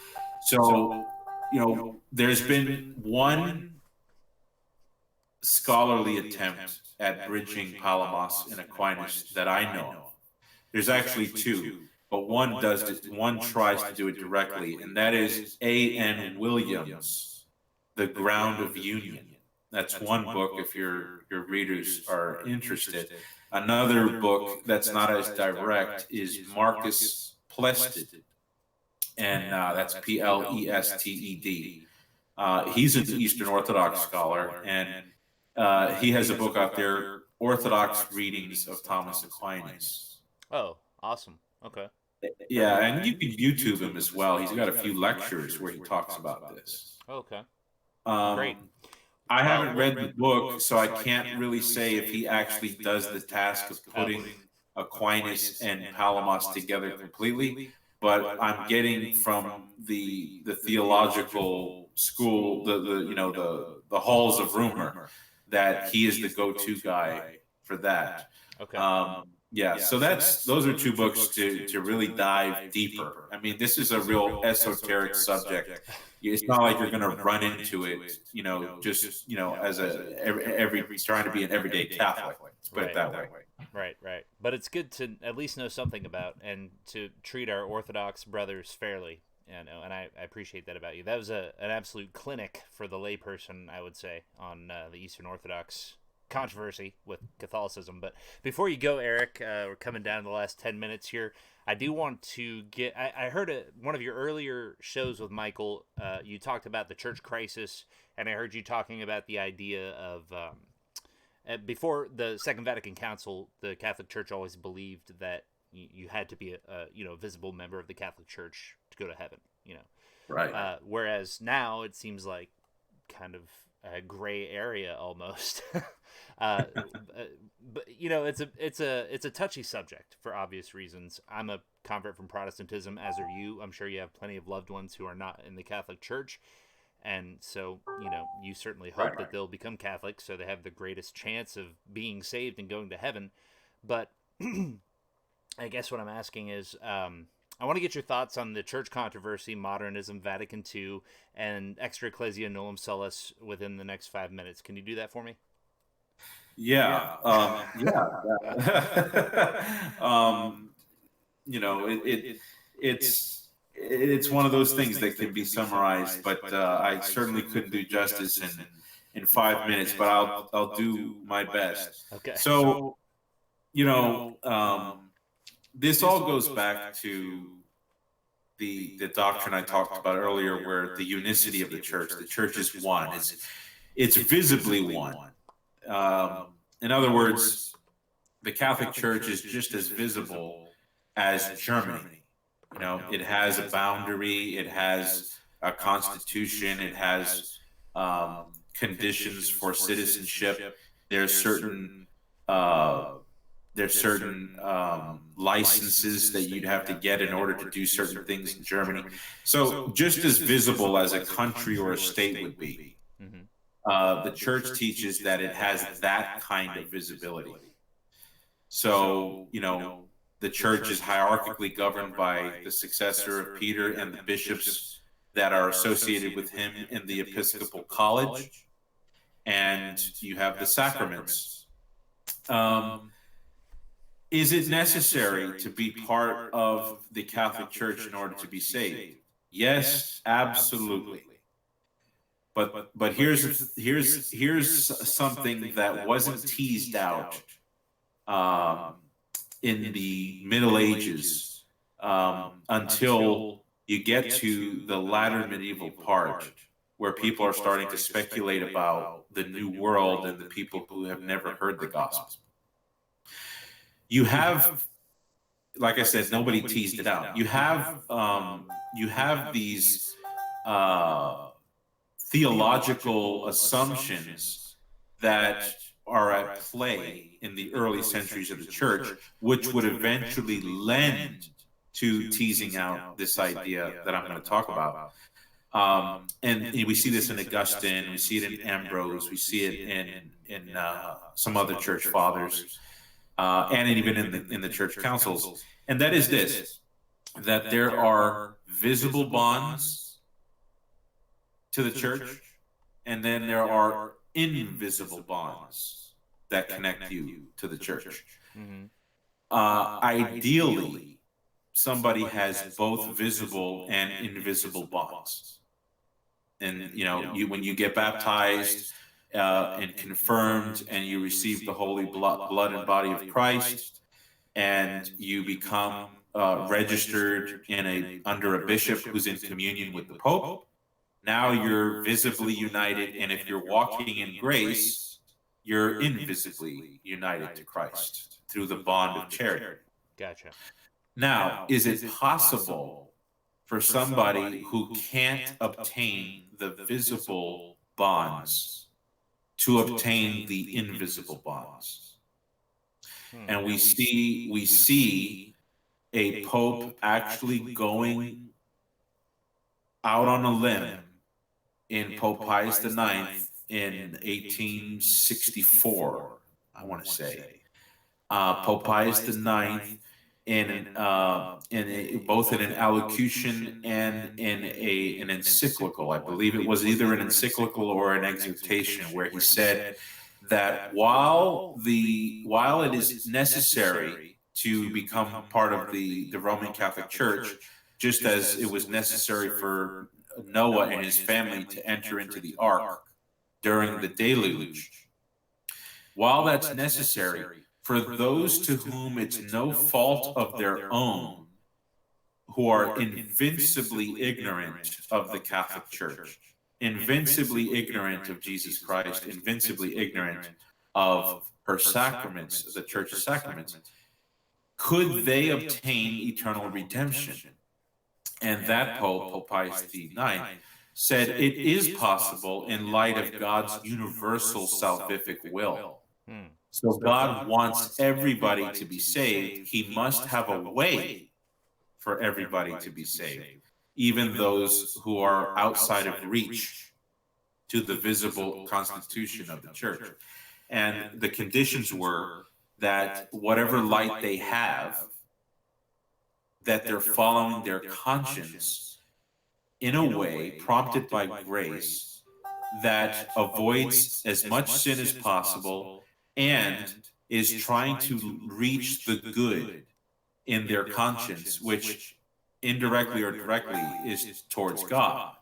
So, there's been one scholarly attempt at bridging Palamas and Aquinas that I know of. There's actually two, but one tries to do it directly, and that is A.N. Williams, The Ground of Union. That's one book if your readers are interested. Another book that's not as direct is Marcus Plested, and that's Plested. He's an Eastern Orthodox scholar, and he has a book out there, Orthodox Readings of Thomas Aquinas. Oh, awesome. Okay. Yeah, and you can YouTube him as well. He's got a few lectures where he talks about this. Okay. Great. I haven't read the book, so I can't really say if he actually does the task of putting Aquinas and Palamas together completely, but I'm getting from the theological school, the halls of rumor, that he is the go-to guy for that. Okay. So those are two books to really dive deeper. I mean, this is a real esoteric subject. It's not like you're going to run into it, as trying to be an everyday Catholic. Let's put it that way. Right. But it's good to at least know something about and to treat our Orthodox brothers fairly and I appreciate that about you. That was an absolute clinic for the layperson, I would say, on the Eastern Orthodox controversy with Catholicism. But before you go, Eric, we're coming down to the last 10 minutes here. I do want to get, I heard one of your earlier shows with Michael, you talked about the church crisis, and I heard you talking about the idea of, before the Second Vatican Council, the Catholic Church always believed that you had to be a visible member of the Catholic Church to go to heaven, Right. Whereas now it seems like kind of a gray area almost. But it's a touchy subject for obvious reasons. I'm a convert from Protestantism, as are you. I'm sure you have plenty of loved ones who are not in the Catholic Church, and so you certainly hope that they'll become Catholic, so they have the greatest chance of being saved and going to heaven. But I guess what I'm asking is, I want to get your thoughts on the church controversy, modernism, Vatican II, and extra ecclesia nullum salus within the next 5 minutes. Can you do that for me? Yeah. It's one of those things that can be summarized, but I certainly couldn't do justice in 5 minutes, but I'll do my best. Okay. So, this all goes back to the doctrine I talked about earlier, where the unicity of the church is one. It's visibly one. In other words, the Catholic Church is just as visible as Germany. It has a boundary, it has a constitution, it has conditions for citizenship. There's certain licenses that you'd have to get in order to do certain things in Germany. So just as visible as a country or a state would be, the church teaches that it has that kind of visibility. So, the church is hierarchically governed by the successor of Peter and the bishops that are associated with him in the Episcopal College. And you have the sacraments. Is it necessary to be part of the Catholic Church in order to be saved? Yes, absolutely. But here's something that wasn't teased out in the Middle Ages until you get to the latter medieval part, where people are starting to speculate about the new world and the people who have never heard the gospel. You have, like I said, nobody teased it out. You have these theological assumptions that are at play in the early centuries of the church, which would eventually lend to teasing out this idea that I'm going to talk about. And we see this in Augustine, we see it in Ambrose, we see it in some other church fathers, and even in the church councils. And that is this, that there are visible bonds to the church, and then there are invisible bonds that connect you to the church. Ideally, somebody has both visible and invisible bonds. And when you get baptized and confirmed, and you receive the holy blood and body of Christ, and you become registered under a bishop who's in communion with the Pope, now you're visibly united, and if you're walking in grace, you're invisibly united to Christ through the bond of charity. Gotcha. Now, is it possible for somebody who can't obtain the visible bonds to obtain the invisible bonds? And we see a pope actually going out on a limb in Pope Pius IX in 1864, I want to say. Pope Pius IX both in an allocution and in an encyclical. I believe it was either an encyclical or an exhortation, where he said that while it is necessary to become part of the Roman Catholic Church, just as it was necessary for Noah and his family to enter into the ark during the deluge. While that's necessary, for those to whom it's no fault of their own, who are invincibly ignorant of the Catholic Church, invincibly ignorant of Jesus Christ, invincibly ignorant of her sacraments, the Church's sacraments, could they obtain eternal redemption? And that Pope, Pope Pius IX, said it is possible in light of God's universal salvific will. So God wants everybody to be saved. He must have a way for everybody to be saved, even those who are outside of reach to the visible constitution of the Church. And the conditions were that whatever light they have, that they're following their conscience in a way prompted by grace that avoids as much sin as possible and is trying to reach the good in their conscience, which indirectly or directly is towards God.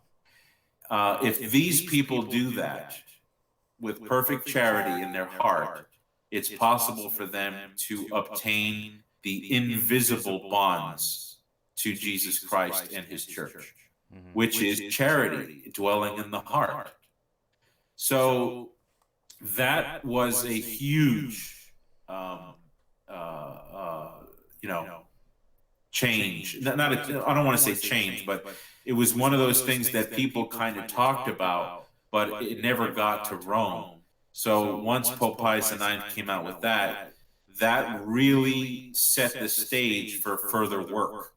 If these people do that with perfect charity in their heart, it's possible for them to obtain the invisible bonds to Jesus Christ and his church, which is charity dwelling in the heart. So that was a huge, change. I don't want to say change, but it was one of those things that people kind of talked about, but it never got to Rome. So once Pope Pius IX came out with that, that really set the stage for further work.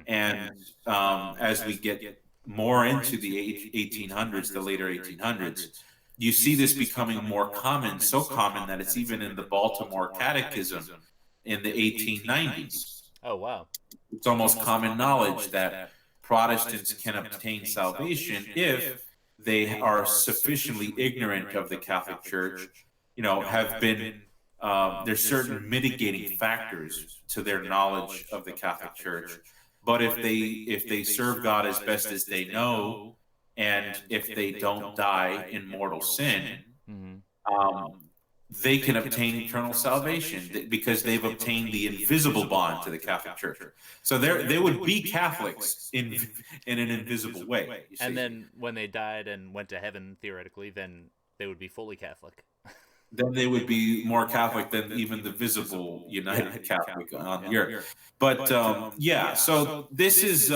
And as we get more into the 1800s, the later 1800s, you see this becoming more common, so common that it's even in the Baltimore Catechism in the 1890s. Oh, wow. It's almost common knowledge that Protestants can obtain salvation if they are sufficiently ignorant of the Catholic Church, have been, there's certain mitigating factors to their knowledge of the Catholic Church. But if they serve God as best as they know, and if they don't die in mortal sin, they can obtain eternal salvation because they've obtained the invisible bond to the Catholic Church. So they would be Catholics in an invisible way. And then when they died and went to heaven, theoretically, then they would be fully Catholic. Then they would be more Catholic than even the visible United Catholic on the earth. But so this is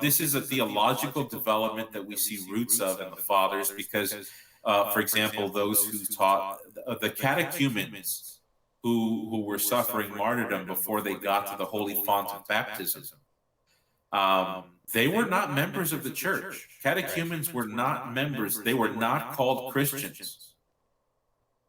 this is a theological development that we see roots of in the Fathers, because for example, those who taught the catechumens who were suffering martyrdom before they got to the holy font of baptism, they were not members of the Church. Catechumens were not members. They were not called Christians.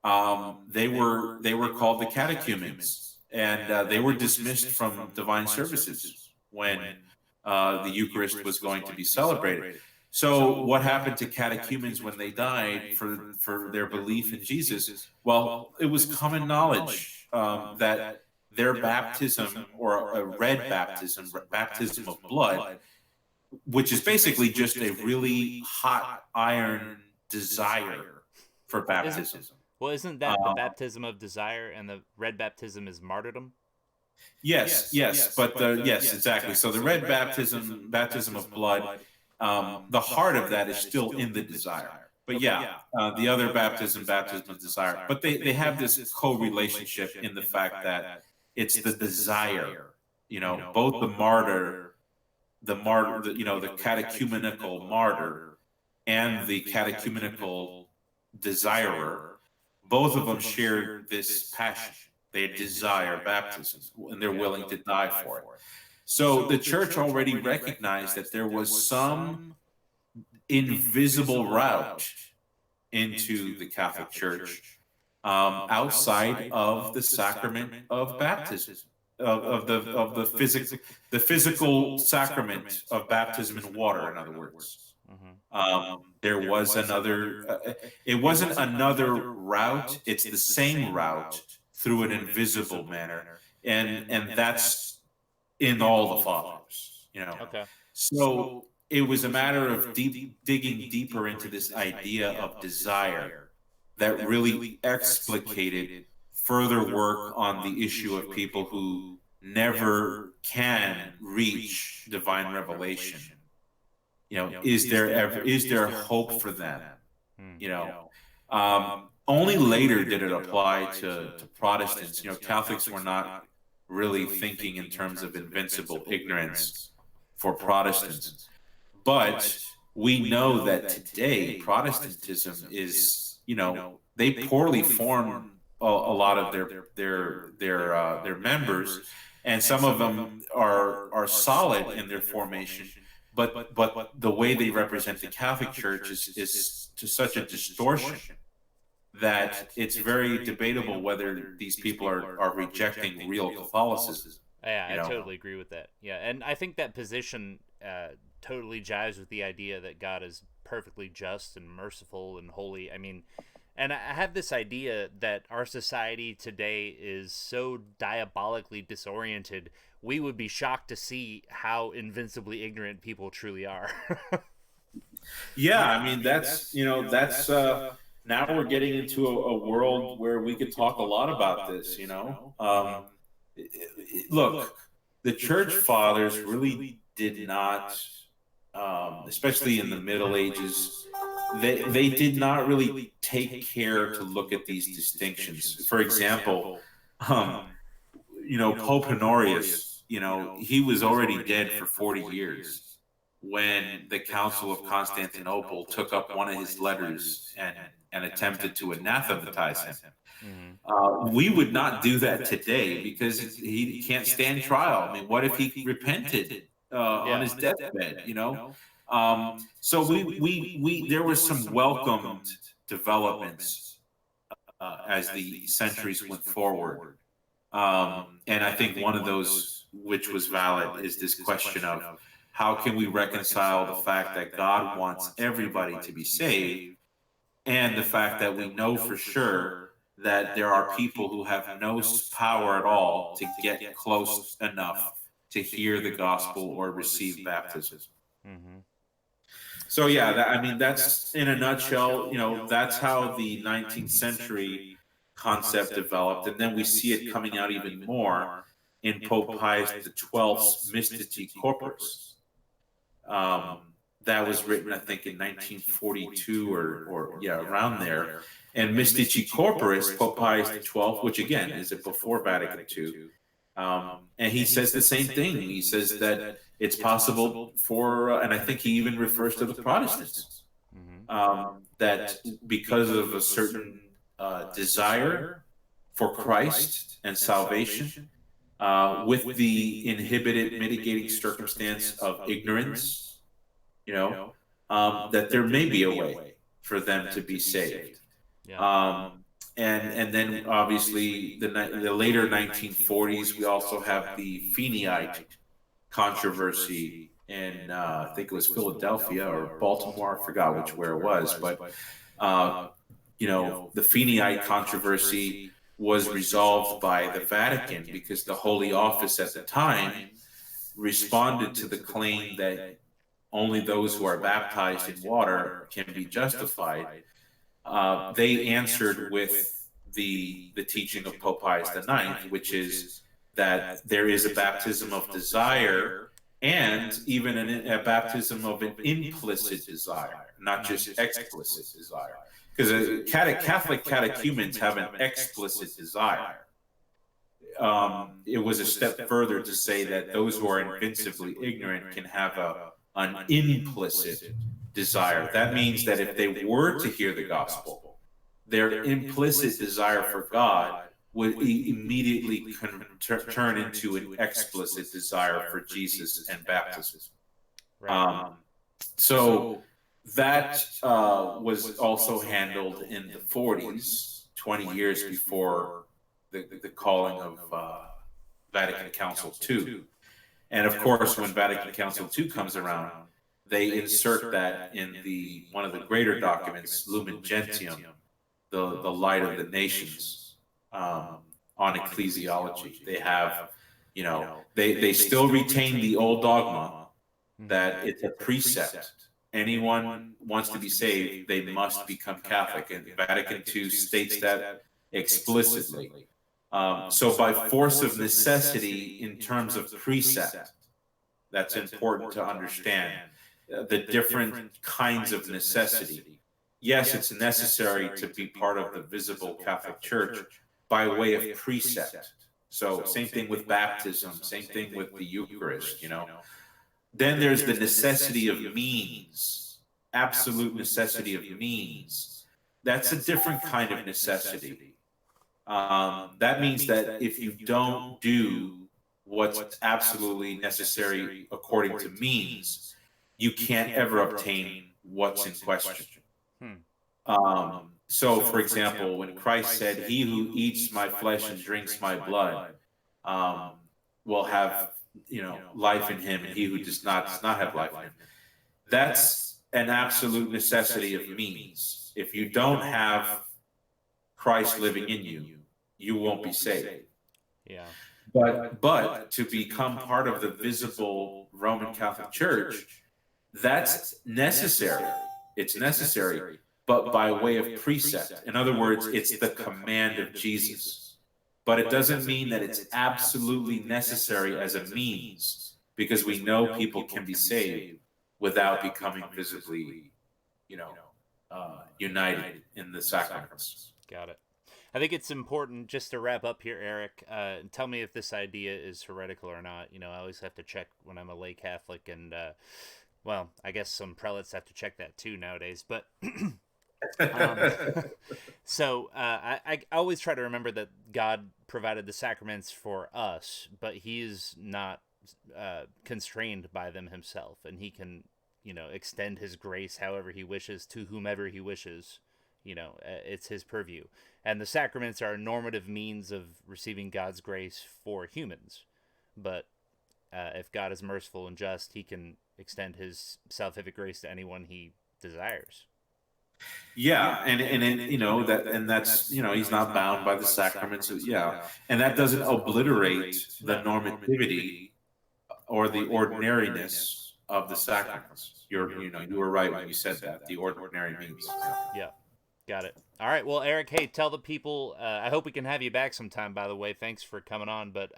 They were called the catechumens, and they were dismissed from divine services when the Eucharist was going to be celebrated. So what happened to catechumens when they died for their belief in Jesus? Well, it was common knowledge that their baptism, or a red baptism, baptism of blood, which is basically just a really hot iron desire for baptism. Isn't that the baptism of desire, and the red baptism is martyrdom? Yes, but yes, exactly. So the red baptism of blood, the heart of that is still in the desire. But the other baptism of desire. But they have this co-relationship in the fact that it's the desire, both the catechumenical martyr and the catechumenical desirer, both of them share this passion. They desire baptism, and they're willing to die for it. So the Church already recognized that there was some invisible route into the Catholic Church outside of the sacrament of baptism, of the physical sacrament of baptism in water, in other words. There was another, it wasn't another route, it's the same route through an invisible manner. And that's in all the Fathers. Okay. So it was a matter of digging deeper into this idea of desire that really explicated further work on the issue of people who never can reach divine revelation. Is there hope for them? Only later did it apply to Protestants. Catholics were not really thinking in terms of invincible ignorance for Protestants. But we know that today Protestantism is, they poorly form a lot of their members, and some of them are solid in their formation, but the way they represent the Catholic Church is to such a distortion that it's very debatable whether these people are rejecting real Catholicism. Yeah, I totally agree with that. Yeah, and I think that position totally jives with the idea that God is perfectly just and merciful and holy. I mean, and I have this idea that our society today is so diabolically disoriented, we would be shocked to see how invincibly ignorant people truly are. Yeah, I mean, that's now we're getting into a world where we could talk a lot about this, look, the church fathers really did not, especially in the Middle Ages, they did not really take care to look at these distinctions. For example, Pope Honorius, he was already dead for 40 years when the Council of Constantinople took up one of his letters and attempted to anathematize him. We would not do that today because he can't stand trial. I mean, what if he repented on his deathbed? So we there were some welcomed developments as the centuries went forward, and I think one of those which was valid is this question of how can we reconcile the fact that God wants everybody to be saved and the fact that we know for sure that there are people who have no power at all to get close enough to hear the gospel or receive baptism. So yeah, that's in a nutshell, that's how the 19th century concept developed, and then we see it coming out even more in Pope Pius XII's Mystici Corporis. That was written, I think, in 1942 or around there. And Mystici Corporis, Pope Pius XII, which again is before Vatican II, and he says the same thing. He says that it's possible for, and I think he even refers to the Protestants, that because of a certain desire for Christ and salvation, with the inhibited mitigating circumstance of ignorance, that there may be a way for them to be saved. And then obviously the later 1940s, we also have the Feeneyite controversy in I think it was Philadelphia or Baltimore, I forgot where it was, but the Feeneyite controversy was resolved by the Vatican because the Holy Office at the time responded to the claim that only those who are baptized in water can be justified. They answered with the teaching of Pope Pius IX, which is that there is a baptism of desire and even a baptism of an implicit desire, not just explicit desire. Because Catholic catechumens have an explicit desire. It was a step further to say that those who are invincibly ignorant can have an implicit desire. That means that if they were to hear the gospel, their implicit desire for God would immediately turn into an explicit desire for Jesus and baptism. So that was also handled in the 40s, 20 years before the calling of Vatican Council II. And of course, when Vatican Council II comes around, they insert that in one of the greater documents, Lumen Gentium, the light of the nations, on ecclesiology. They have, they still retain the old dogma that it's a precept. Anyone wants to be saved, they must become Catholic, and Vatican II states that explicitly. So by force of necessity, in terms of precept, that's important to understand the different kinds of necessity. Yes, it's necessary to be part of the visible Catholic Church by way of precept. So same thing with baptism, same thing with the Eucharist, Then there's the necessity of means, absolute necessity of means. That's a different kind of necessity. That means that if you don't do what's absolutely necessary according to means, you can't ever obtain what's in question. So, for example, when Christ said, "He who eats my flesh and drinks my blood will have, life in him, and he who does not have life in him," that's an absolute necessity of means. If you don't have Christ living in you, you won't be saved. Yeah. But to become part of the visible Roman Catholic Church, that's necessary. It's necessary, but by way of precept. In other words, it's the command of Jesus. But it doesn't mean that it's absolutely necessary as a means, because we know people can be saved without becoming visibly, united in the sacraments. Got it. I think it's important, just to wrap up here, Eric, tell me if this idea is heretical or not. I always have to check when I'm a lay Catholic, and, well, I guess some prelates have to check that too nowadays. But so I always try to remember that God provided the sacraments for us, but he is not constrained by them himself, and he can, extend his grace however he wishes to whomever he wishes. It's his purview. And the sacraments are a normative means of receiving God's grace for humans. But if God is merciful and just, he can extend his salvific grace to anyone he desires. Yeah, and that's he's not bound by the sacraments. And that doesn't obliterate the normativity or the ordinariness of the sacraments. You were right when you said that, the ordinary means. Yeah. Got it. All right. Well, Eric, hey, tell the people, I hope we can have you back sometime, by the way. Thanks for coming on. But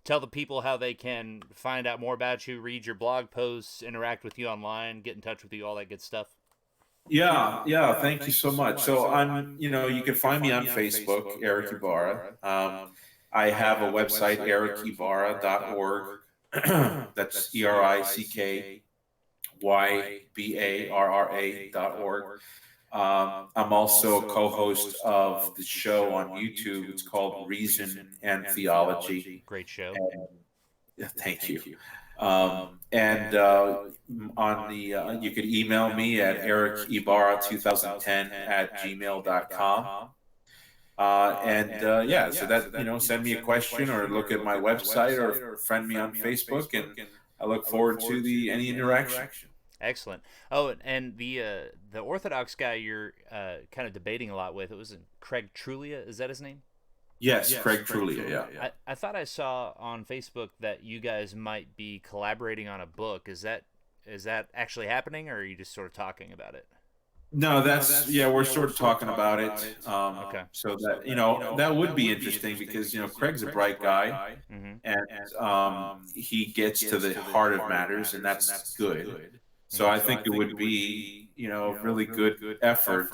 tell the people how they can find out more about you, read your blog posts, interact with you online, get in touch with you, all that good stuff. Yeah. Thank you so much. So I'm, you can find me on Facebook, Erick Ybarra. I have a website, erickybarra.org. That's ERICKYBARRA.org. I'm also a co-host of the show on YouTube. It's called Reason and Theology. Great show. Thank you. On the you could email me at erickybarra2010@gmail.com. So that send me a question or look at my website or friend me on Facebook, and I look forward to any interaction. Excellent. Oh, and the Orthodox guy you're kind of debating a lot with, it was Craig Trulia. Is that his name? Yes, Craig Trulia, yeah. I thought I saw on Facebook that you guys might be collaborating on a book. Is that actually happening, or are you just sort of talking about it? No, we're sort of talking about it. Okay. So that that would be interesting, because Craig's a bright guy, and he gets to the heart of matters, and that's good. So I think it would be a really good effort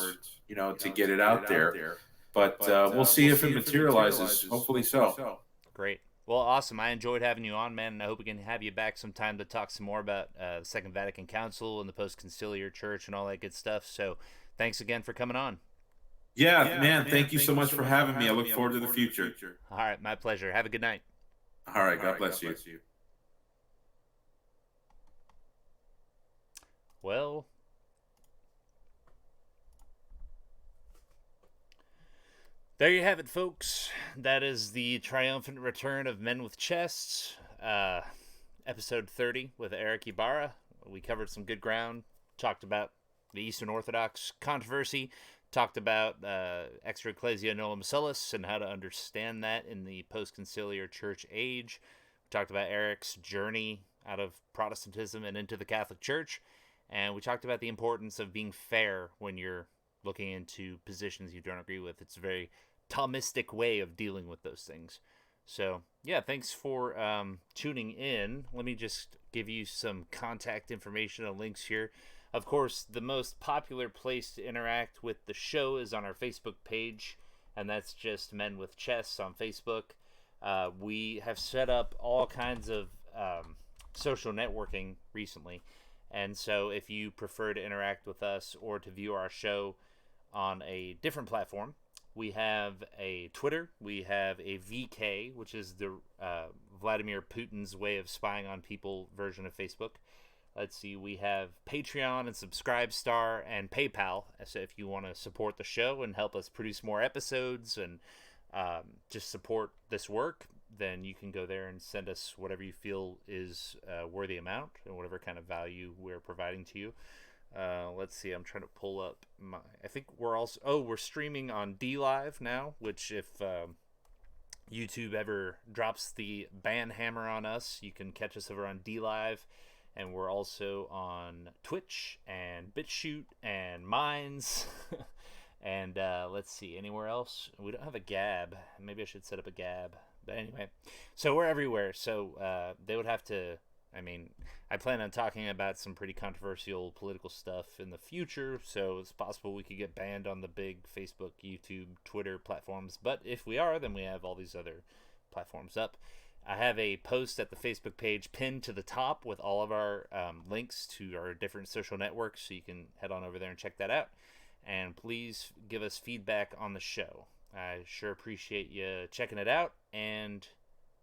to get it out there. But we'll see if it materializes. Hopefully so. Great. Well, awesome. I enjoyed having you on, man, and I hope we can have you back sometime to talk some more about the Second Vatican Council and the post-conciliar church and all that good stuff. So thanks again for coming on. Yeah, man, thank you so much for having me. I look forward to the future. All right, my pleasure. Have a good night. All right, God bless you. Well, there you have it, folks. That is the triumphant return of Men with Chests, episode 30 with Erick Ybarra. We covered some good ground, talked about the Eastern Orthodox controversy, talked about extra ecclesia nulla salus and how to understand that in the post-conciliar church age. We talked about Erick's journey out of Protestantism and into the Catholic Church. And we talked about the importance of being fair when you're looking into positions you don't agree with. It's a very Thomistic way of dealing with those things. So, yeah, thanks for tuning in. Let me just give you some contact information and links here. Of course, the most popular place to interact with the show is on our Facebook page, and that's just Men with Chess on Facebook. We have set up all kinds of social networking recently, and so if you prefer to interact with us or to view our show on a different platform, we have a Twitter, we have a VK, which is the Vladimir Putin's way of spying on people version of Facebook. Let's see, we have Patreon and Subscribestar and PayPal. So if you want to support the show and help us produce more episodes and just support this work, then you can go there and send us whatever you feel is a worthy amount and whatever kind of value we're providing to you. Let's see, I'm trying to pull up my... I think we're also... we're streaming on DLive now, which if YouTube ever drops the ban hammer on us, you can catch us over on DLive. And we're also on Twitch and BitChute and Minds. And let's see, anywhere else? We don't have a Gab. Maybe I should set up a Gab. But anyway, so we're everywhere. So they would have to... I mean, I plan on talking about some pretty controversial political stuff in the future, so it's possible we could get banned on the big Facebook, YouTube, Twitter platforms. But if we are, then we have all these other platforms up. I have a post at the Facebook page pinned to the top with all of our links to our different social networks, so you can head on over there and check that out. And please give us feedback on the show. I sure appreciate you checking it out, and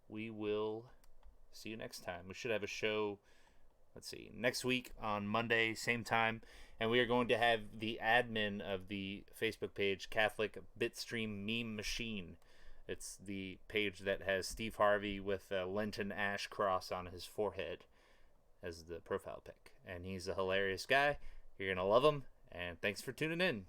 we will see you next time. We should have a show, let's see, next week on Monday, same time, and we are going to have the admin of the Facebook page, Catholic Bitstream Meme Machine. It's the page that has Steve Harvey with a Lenten ash cross on his forehead as the profile pic. And he's a hilarious guy. You're going to love him. And thanks for tuning in.